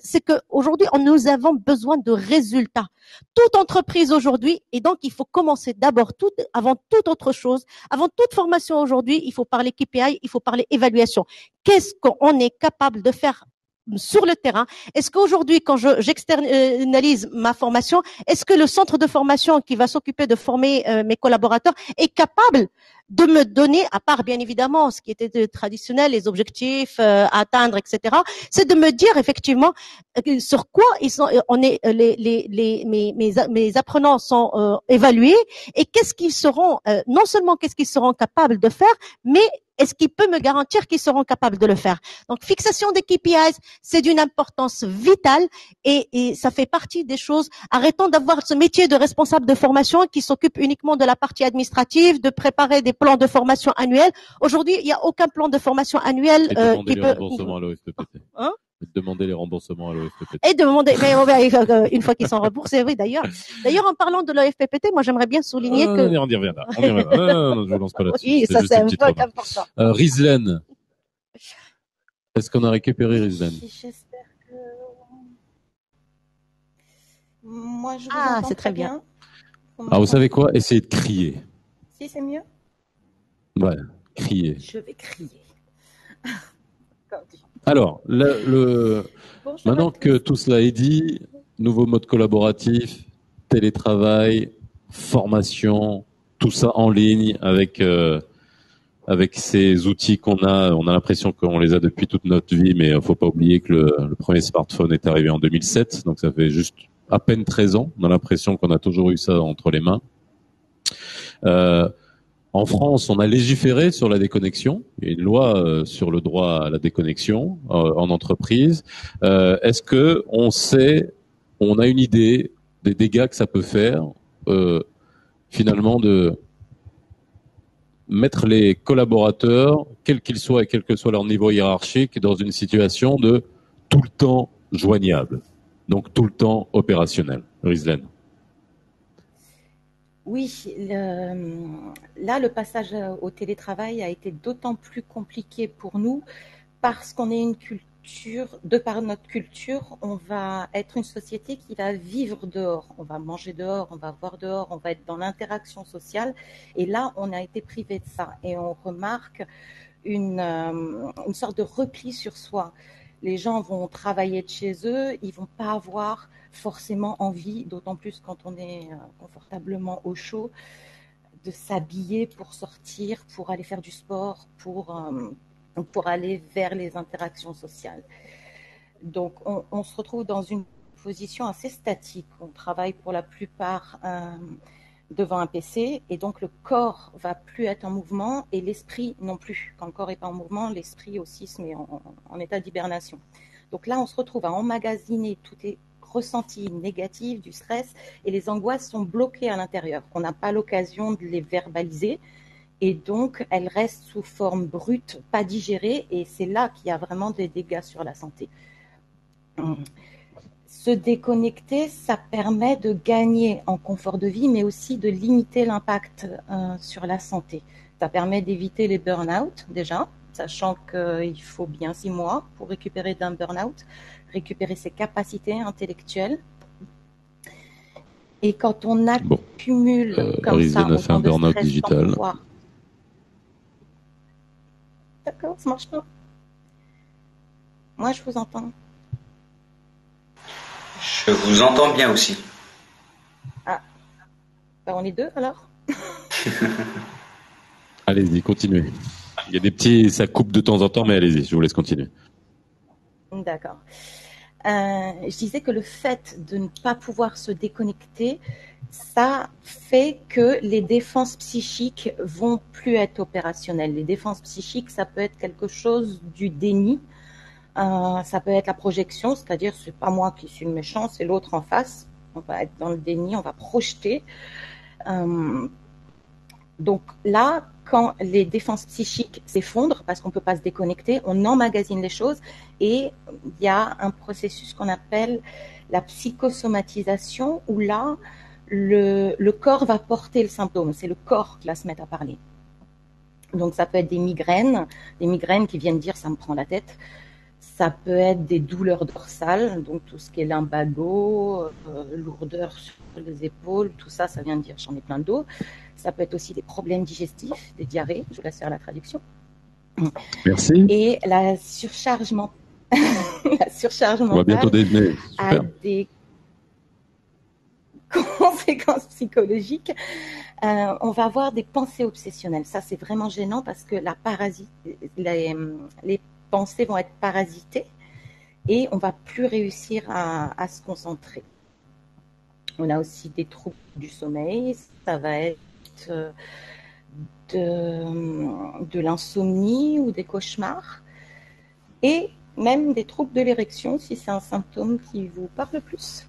c'est que aujourd'hui, nous avons besoin de résultats. Toute entreprise aujourd'hui, et donc il faut commencer d'abord avant toute autre chose, avant toute formation aujourd'hui, il faut parler KPI, il faut parler évaluation. Qu'est-ce qu'on est capable de faire sur le terrain. Est-ce qu'aujourd'hui, quand j'externalise ma formation, est-ce que le centre de formation qui va s'occuper de former mes collaborateurs est capable de me donner, à part bien évidemment ce qui était traditionnel, les objectifs à atteindre, etc., c'est de me dire effectivement sur quoi mes apprenants sont évalués et qu'est-ce qu'ils seront, non seulement qu'est-ce qu'ils seront capables de faire, mais est-ce qu'il peut me garantir qu'ils seront capables de le faire? Donc, fixation des KPIs, c'est d'une importance vitale et ça fait partie des choses. Arrêtons d'avoir ce métier de responsable de formation qui s'occupe uniquement de la partie administrative, de préparer des plans de formation annuels. Aujourd'hui, il n'y a aucun plan de formation annuel qui peut... remboursements à l'OFPPT. Hein? Demander les remboursements à l'OFPPT. Et demander, mais une fois qu'ils sont remboursés, oui, d'ailleurs. D'ailleurs, en parlant de l'OFPPT, moi, j'aimerais bien souligner que... On y reviendra. Non, je ne lance pas là-dessus. Oui, ça, c'est un peu important. Rizlen. Est-ce qu'on a récupéré Rizlen? J'espère que... Moi, je vous entends c'est très bien. Vous savez quoi? Essayez de crier. Si, c'est mieux? Ouais, crier. Je vais crier. Alors, maintenant que tout cela est dit, nouveau mode collaboratif, télétravail, formation, tout ça en ligne avec ces outils qu'on a. On a l'impression qu'on les a depuis toute notre vie, mais il faut pas oublier que le premier smartphone est arrivé en 2007, donc ça fait juste à peine 13 ans. On a l'impression qu'on a toujours eu ça entre les mains. En France, on a légiféré sur la déconnexion. Il y a une loi sur le droit à la déconnexion en entreprise. Est-ce que on a une idée des dégâts que ça peut faire finalement de mettre les collaborateurs, quels qu'ils soient et quel que soit leur niveau hiérarchique, dans une situation de tout le temps joignable, donc tout le temps opérationnel? Rizlen. Oui, là, le passage au télétravail a été d'autant plus compliqué pour nous parce qu'on est une culture, de par notre culture, on va être une société qui va vivre dehors. On va manger dehors, on va voir dehors, on va être dans l'interaction sociale. Et là, on a été privé de ça. Et on remarque une sorte de repli sur soi. Les gens vont travailler de chez eux, ils vont pas avoir forcément envie, d'autant plus quand on est confortablement au chaud, de s'habiller pour sortir, pour aller faire du sport, pour aller vers les interactions sociales. Donc, on se retrouve dans une position assez statique. On travaille pour la plupart devant un PC et donc le corps va plus être en mouvement et l'esprit non plus. Quand le corps est pas en mouvement, l'esprit aussi se met en état d'hibernation. Donc là, on se retrouve à emmagasiner toutes les ressentis négatifs, du stress, et les angoisses sont bloquées à l'intérieur. On n'a pas l'occasion de les verbaliser et donc elles restent sous forme brute, pas digérées, et c'est là qu'il y a vraiment des dégâts sur la santé. Se déconnecter, ça permet de gagner en confort de vie, mais aussi de limiter l'impact sur la santé. Ça permet d'éviter les burn-out, déjà, sachant qu'il faut bien 6 mois pour récupérer d'un burn-out, récupérer ses capacités intellectuelles. Et quand on accumule comme ça autant de stress digital. sans pouvoir... D'accord, ça marche pas. Moi, je vous entends. Je vous entends bien aussi. Ah, on est deux alors. Allez-y, continuez. Il y a des petits, ça coupe de temps en temps, mais allez-y, je vous laisse continuer. D'accord. Je disais que le fait de ne pas pouvoir se déconnecter, ça fait que les défenses psychiques vont plus être opérationnelles. Les défenses psychiques, ça peut être quelque chose du déni. Ça peut être la projection, c'est-à-dire c'est pas moi qui suis le méchant, c'est l'autre en face. On va être dans le déni, on va projeter. Donc là, quand les défenses psychiques s'effondrent, parce qu'on peut pas se déconnecter, on emmagasine les choses et il y a un processus qu'on appelle la psychosomatisation où là, le corps va porter le symptôme. C'est le corps qui va se mettre à parler. Donc ça peut être des migraines qui viennent dire ça me prend la tête. Ça peut être des douleurs dorsales, donc tout ce qui est lumbago, lourdeur sur les épaules, tout ça, ça vient de dire j'en ai plein le dos. Ça peut être aussi des problèmes digestifs, des diarrhées, je vous laisse faire la traduction. Merci. Et la surcharge mentale. la surcharge On va bientôt mentale a super. des conséquences psychologiques. On va avoir des pensées obsessionnelles. Ça, c'est vraiment gênant parce que les pensées vont être parasitées et on va plus réussir à se concentrer. On a aussi des troubles du sommeil. Ça va être de l'insomnie ou des cauchemars et même des troubles de l'érection si c'est un symptôme qui vous parle plus.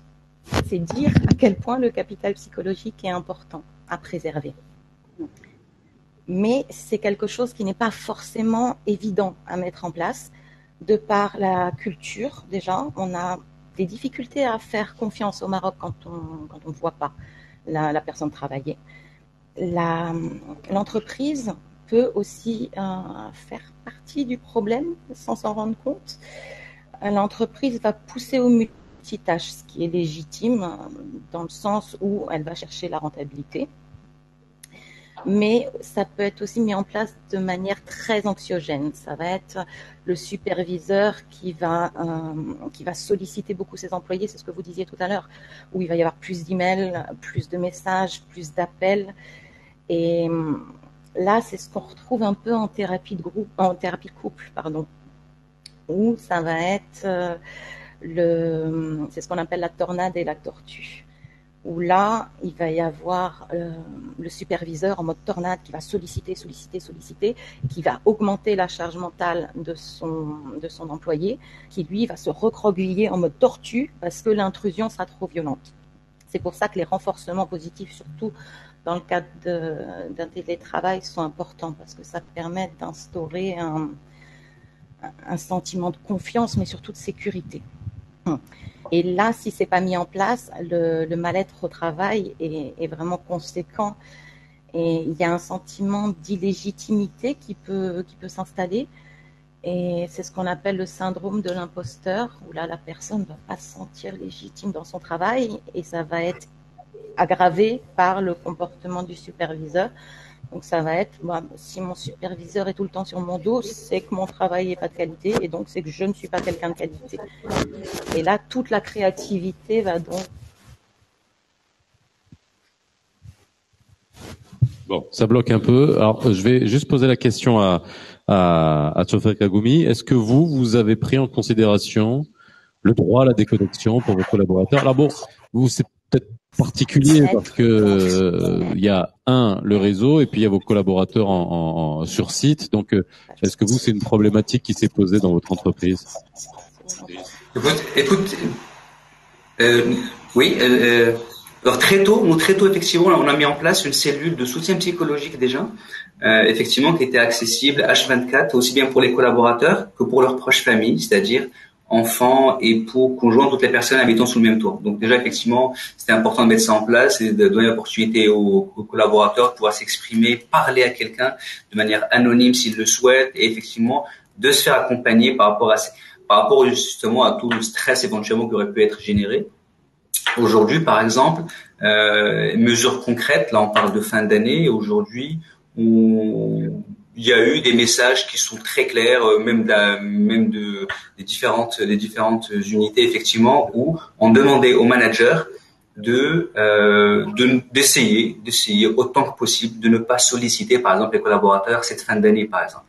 C'est dire à quel point le capital psychologique est important à préserver. Mais c'est quelque chose qui n'est pas forcément évident à mettre en place de par la culture. Déjà, on a des difficultés à faire confiance au Maroc quand on ne voit pas la personne travailler. L'entreprise peut aussi faire partie du problème sans s'en rendre compte. L'entreprise va pousser au multitâche, ce qui est légitime dans le sens où elle va chercher la rentabilité. Mais ça peut être aussi mis en place de manière très anxiogène. Ça va être le superviseur qui va solliciter beaucoup ses employés, c'est ce que vous disiez tout à l'heure, où il va y avoir plus d'emails, plus de messages, plus d'appels. Et là, c'est ce qu'on retrouve un peu en thérapie de couple, où ça va être c'est ce qu'on appelle la tornade et la tortue. Où là, il va y avoir le superviseur en mode tornade qui va solliciter, qui va augmenter la charge mentale de son employé, qui lui va se recroqueviller en mode tortue parce que l'intrusion sera trop violente. C'est pour ça que les renforcements positifs, surtout dans le cadre d'un télétravail, sont importants parce que ça permet d'instaurer un sentiment de confiance, mais surtout de sécurité. Et là, si c'est pas mis en place, le mal-être au travail est vraiment conséquent. Et il y a un sentiment d'illégitimité qui peut s'installer. Et c'est ce qu'on appelle le syndrome de l'imposteur, où là, la personne ne va pas se sentir légitime dans son travail et ça va être aggravé par le comportement du superviseur. Donc ça va être, si mon superviseur est tout le temps sur mon dos, c'est que mon travail n'est pas de qualité et donc c'est que je ne suis pas quelqu'un de qualité. Et là, toute la créativité va donc... Bon, ça bloque un peu. Alors, je vais juste poser la question à Tchofek Kagoumi. Est-ce que vous avez pris en considération le droit à la déconnexion pour vos collaborateurs? Alors bon, vous, c'est peut-être particulier parce que il y a le réseau et puis il y a vos collaborateurs sur site. Donc, est-ce que c'est une problématique qui s'est posée dans votre entreprise? Écoute, oui. Alors très tôt, effectivement, on a mis en place une cellule de soutien psychologique déjà, effectivement, qui était accessible H24 aussi bien pour les collaborateurs que pour leurs proches familles, c'est-à-dire enfants, époux, conjoints, toutes les personnes habitant sous le même toit. Donc déjà, effectivement, c'était important de mettre ça en place et de donner l'opportunité aux collaborateurs de pouvoir s'exprimer, parler à quelqu'un de manière anonyme s'ils le souhaitent et effectivement de se faire accompagner par rapport justement à tout le stress éventuellement qui aurait pu être généré. Aujourd'hui, par exemple, mesures concrètes, là on parle de fin d'année, aujourd'hui, il y a eu des messages qui sont très clairs, même des différentes unités effectivement, où on demandait aux managers d'essayer autant que possible de ne pas solliciter par exemple les collaborateurs cette fin d'année par exemple,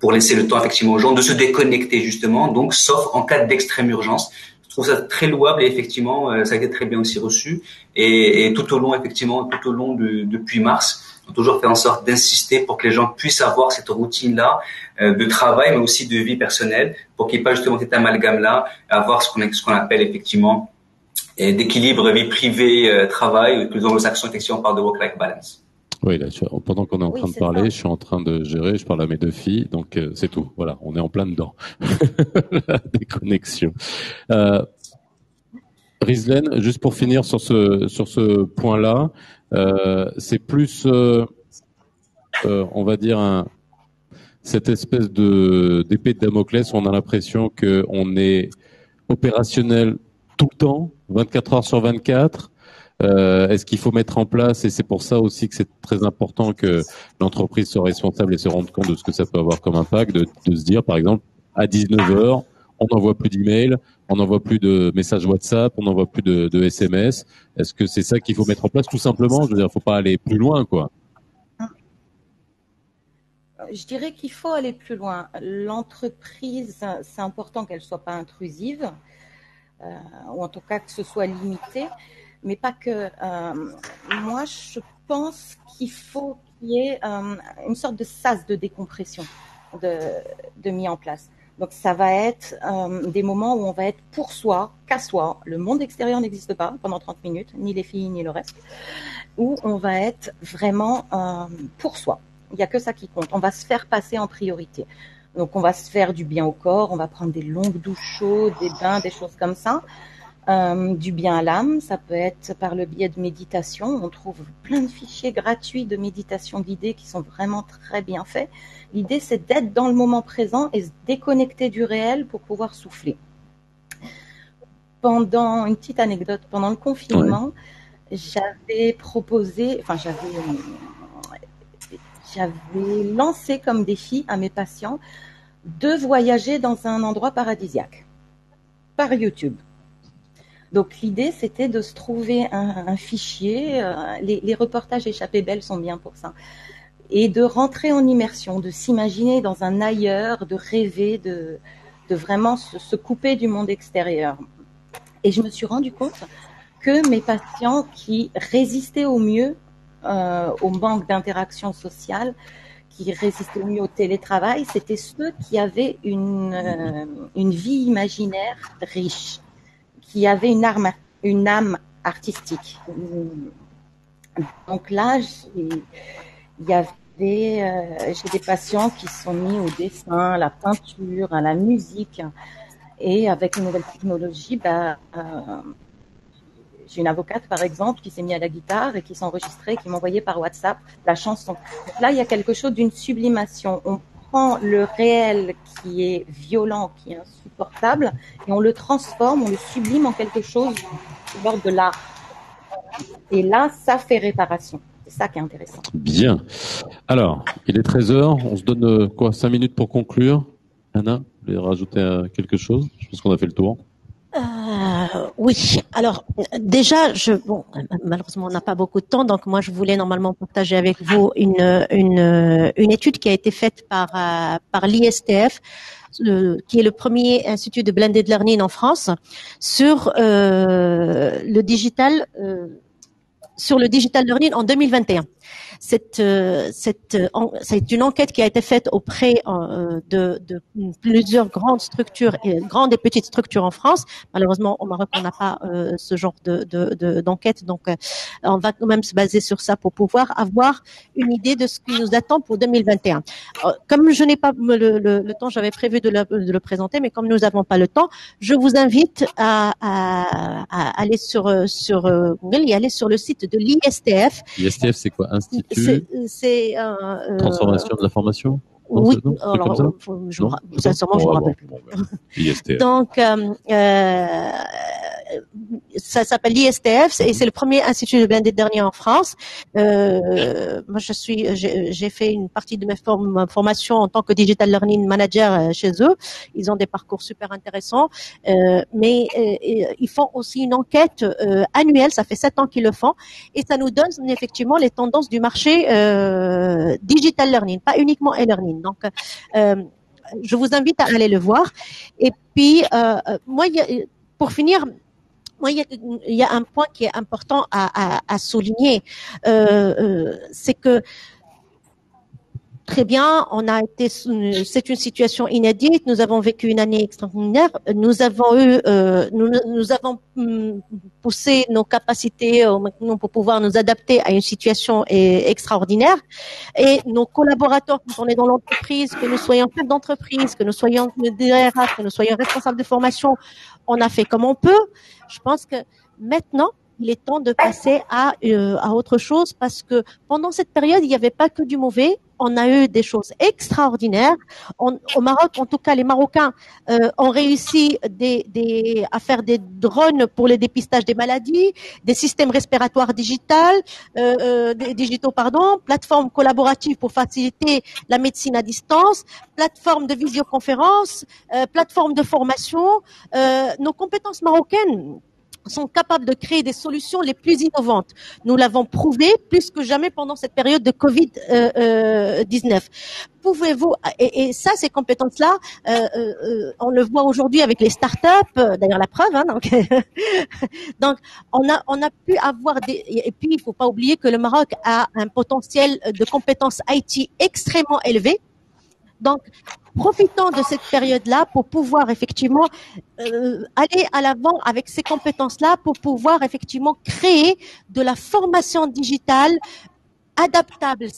pour laisser le temps effectivement aux gens de se déconnecter justement, donc sauf en cas d'extrême urgence. Je trouve ça très louable et effectivement ça a été très bien aussi reçu et tout au long depuis mars on a toujours fait en sorte d'insister pour que les gens puissent avoir cette routine là de travail mais aussi de vie personnelle pour qu'il n'y ait pas justement cet amalgame là, avoir ce qu'on appelle effectivement d'équilibre vie privée travail, que les anglo-saxons effectivement parlent de work-life balance. Oui, là, pendant qu'on est en train de parler, je suis en train de gérer, je parle à mes deux filles, donc c'est tout. Voilà, on est en plein dedans. La déconnexion. Rizlen, juste pour finir sur ce point-là, c'est plus, on va dire cette espèce d'épée de Damoclès où on a l'impression que on est opérationnel tout le temps, 24 heures sur 24. Est-ce qu'il faut mettre en place, et c'est pour ça aussi que c'est très important que l'entreprise soit responsable et se rende compte de ce que ça peut avoir comme impact, de se dire, par exemple, à 19h, on n'envoie plus d'emails, on n'envoie plus de messages WhatsApp, on n'envoie plus de SMS. Est-ce que c'est ça qu'il faut mettre en place tout simplement? Je veux dire, faut pas aller plus loin, quoi. Je dirais qu'il faut aller plus loin. L'entreprise, c'est important qu'elle soit pas intrusive, ou en tout cas que ce soit limité, mais pas que. Moi, je pense qu'il faut qu'il y ait une sorte de sas de décompression de mis en place. Donc, ça va être des moments où on va être pour soi, qu'à soi. Le monde extérieur n'existe pas pendant 30 minutes, ni les filles, ni le reste. Où on va être vraiment pour soi. Il n'y a que ça qui compte. On va se faire passer en priorité. Donc, on va se faire du bien au corps, on va prendre des longues douches chaudes, des bains, des choses comme ça. Du bien à l'âme, ça peut être par le biais de méditation. On trouve plein de fichiers gratuits de méditation guidée qui sont vraiment très bien faits. L'idée, c'est d'être dans le moment présent et se déconnecter du réel pour pouvoir souffler. Une petite anecdote, pendant le confinement, j'avais lancé comme défi à mes patients de voyager dans un endroit paradisiaque par YouTube. Donc l'idée, c'était de se trouver un fichier, les reportages échappées belles sont bien pour ça, et de rentrer en immersion, de s'imaginer dans un ailleurs, de rêver, de vraiment se couper du monde extérieur. Et je me suis rendu compte que mes patients qui résistaient au mieux au manque d'interaction sociale, qui résistaient au mieux au télétravail, c'était ceux qui avaient une vie imaginaire riche, qui avaient une âme artistique. Donc là, j'ai des patients qui sont mis au dessin, à la peinture, à la musique, et avec une nouvelle technologie, j'ai une avocate, par exemple, qui s'est mise à la guitare et qui s'enregistrait, qui m'envoyait par WhatsApp la chanson. Donc là, il y a quelque chose d'une sublimation. On prend le réel qui est violent, qui est insupportable, et on le transforme, on le sublime en quelque chose de l'ordre de l'art. Et là, ça fait réparation. C'est ça qui est intéressant. Bien. Alors, il est 13h. On se donne 5 minutes pour conclure. Anna, vous voulez rajouter quelque chose? Je pense qu'on a fait le tour. Oui. Alors déjà, malheureusement, on n'a pas beaucoup de temps, donc moi, je voulais normalement partager avec vous une étude qui a été faite par l'ISTF, qui est le premier institut de blended learning en France, sur le digital learning en 2021. C'est une enquête qui a été faite auprès de plusieurs grandes structures, grandes et petites structures en France. Malheureusement, au Maroc, on n'a pas ce genre d'enquête, donc on va quand même se baser sur ça pour pouvoir avoir une idée de ce qui nous attend pour 2021. Comme je n'ai pas le temps, j'avais prévu de le présenter, mais comme nous n'avons pas le temps, je vous invite à aller sur Google et aller sur le site de l'ISTF. L'ISTF, c'est quoi? Institut c'est Transformation de la formation? Non, oui, alors sincèrement, je me rappelle plus. Donc, ça s'appelle l'ISTF et c'est le premier institut de blended learning en France. Moi, j'ai fait une partie de ma formation en tant que digital learning manager chez eux. Ils ont des parcours super intéressants, mais ils font aussi une enquête annuelle. Ça fait 7 ans qu'ils le font et ça nous donne effectivement les tendances du marché digital learning, pas uniquement e-learning. Donc, je vous invite à aller le voir. Et puis, moi, pour finir, il y a un point qui est important à souligner, c'est que très bien, c'est une situation inédite. Nous avons vécu une année extraordinaire. Nous avons poussé nos capacités maintenant pour pouvoir nous adapter à une situation extraordinaire. Et nos collaborateurs, quand on est dans l'entreprise, que nous soyons chefs d'entreprise, que nous soyons DRH, que nous soyons responsables de formation, on a fait comme on peut. Je pense que maintenant, il est temps de passer à autre chose parce que pendant cette période, il n'y avait pas que du mauvais. on a eu des choses extraordinaires. Au Maroc, en tout cas, les Marocains ont réussi à faire des drones pour le dépistage des maladies, des systèmes respiratoires digitaux, plateformes collaboratives pour faciliter la médecine à distance, plateformes de visioconférence, plateformes de formation. Nos compétences marocaines sont capables de créer des solutions les plus innovantes. Nous l'avons prouvé plus que jamais pendant cette période de Covid-19. Pouvez-vous, et ça, ces compétences-là, on le voit aujourd'hui avec les startups, d'ailleurs la preuve, donc on a pu avoir et puis il faut pas oublier que le Maroc a un potentiel de compétences IT extrêmement élevé. Donc, profitons de cette période-là pour pouvoir effectivement aller à l'avant avec ces compétences-là pour pouvoir effectivement créer de la formation digitale adaptable,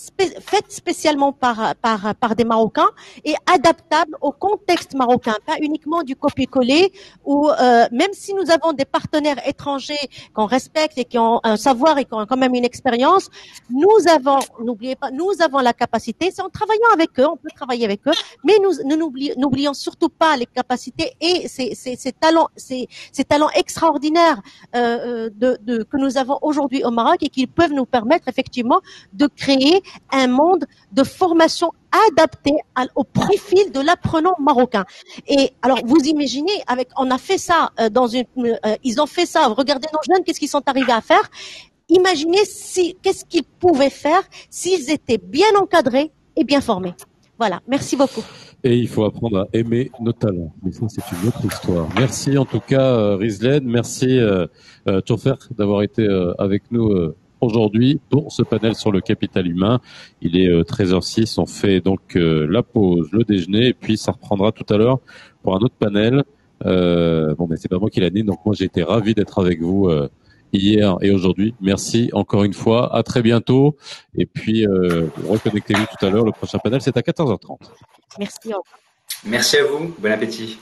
faite spécialement par des Marocains et adaptable au contexte marocain, pas uniquement du copier-coller ou même si nous avons des partenaires étrangers qu'on respecte et qui ont un savoir et qui ont quand même une expérience, n'oubliez pas, nous avons la capacité, c'est en travaillant avec eux, on peut travailler avec eux, mais n'oublions surtout pas les capacités et ces talents extraordinaires que nous avons aujourd'hui au Maroc et qui peuvent nous permettre effectivement de créer un monde de formation adapté au profil de l'apprenant marocain. Et alors, vous imaginez, on a fait ça ils ont fait ça. Regardez nos jeunes, qu'est-ce qu'ils sont arrivés à faire. Imaginez qu'est-ce qu'ils pouvaient faire s'ils étaient bien encadrés et bien formés. Voilà. Merci beaucoup. Et il faut apprendre à aimer nos talents. Mais ça, c'est une autre histoire. Merci en tout cas, Rizlen. Merci, Tchofer, d'avoir été avec nous aujourd'hui pour ce panel sur le capital humain. Il est 13h06, on fait donc la pause, le déjeuner, et puis ça reprendra tout à l'heure pour un autre panel. Mais c'est pas moi qui l'anime, donc moi j'ai été ravi d'être avec vous hier et aujourd'hui. Merci encore une fois, à très bientôt, et puis reconnectez-vous tout à l'heure. Le prochain panel c'est à 14h30. Merci. Merci à vous, bon appétit.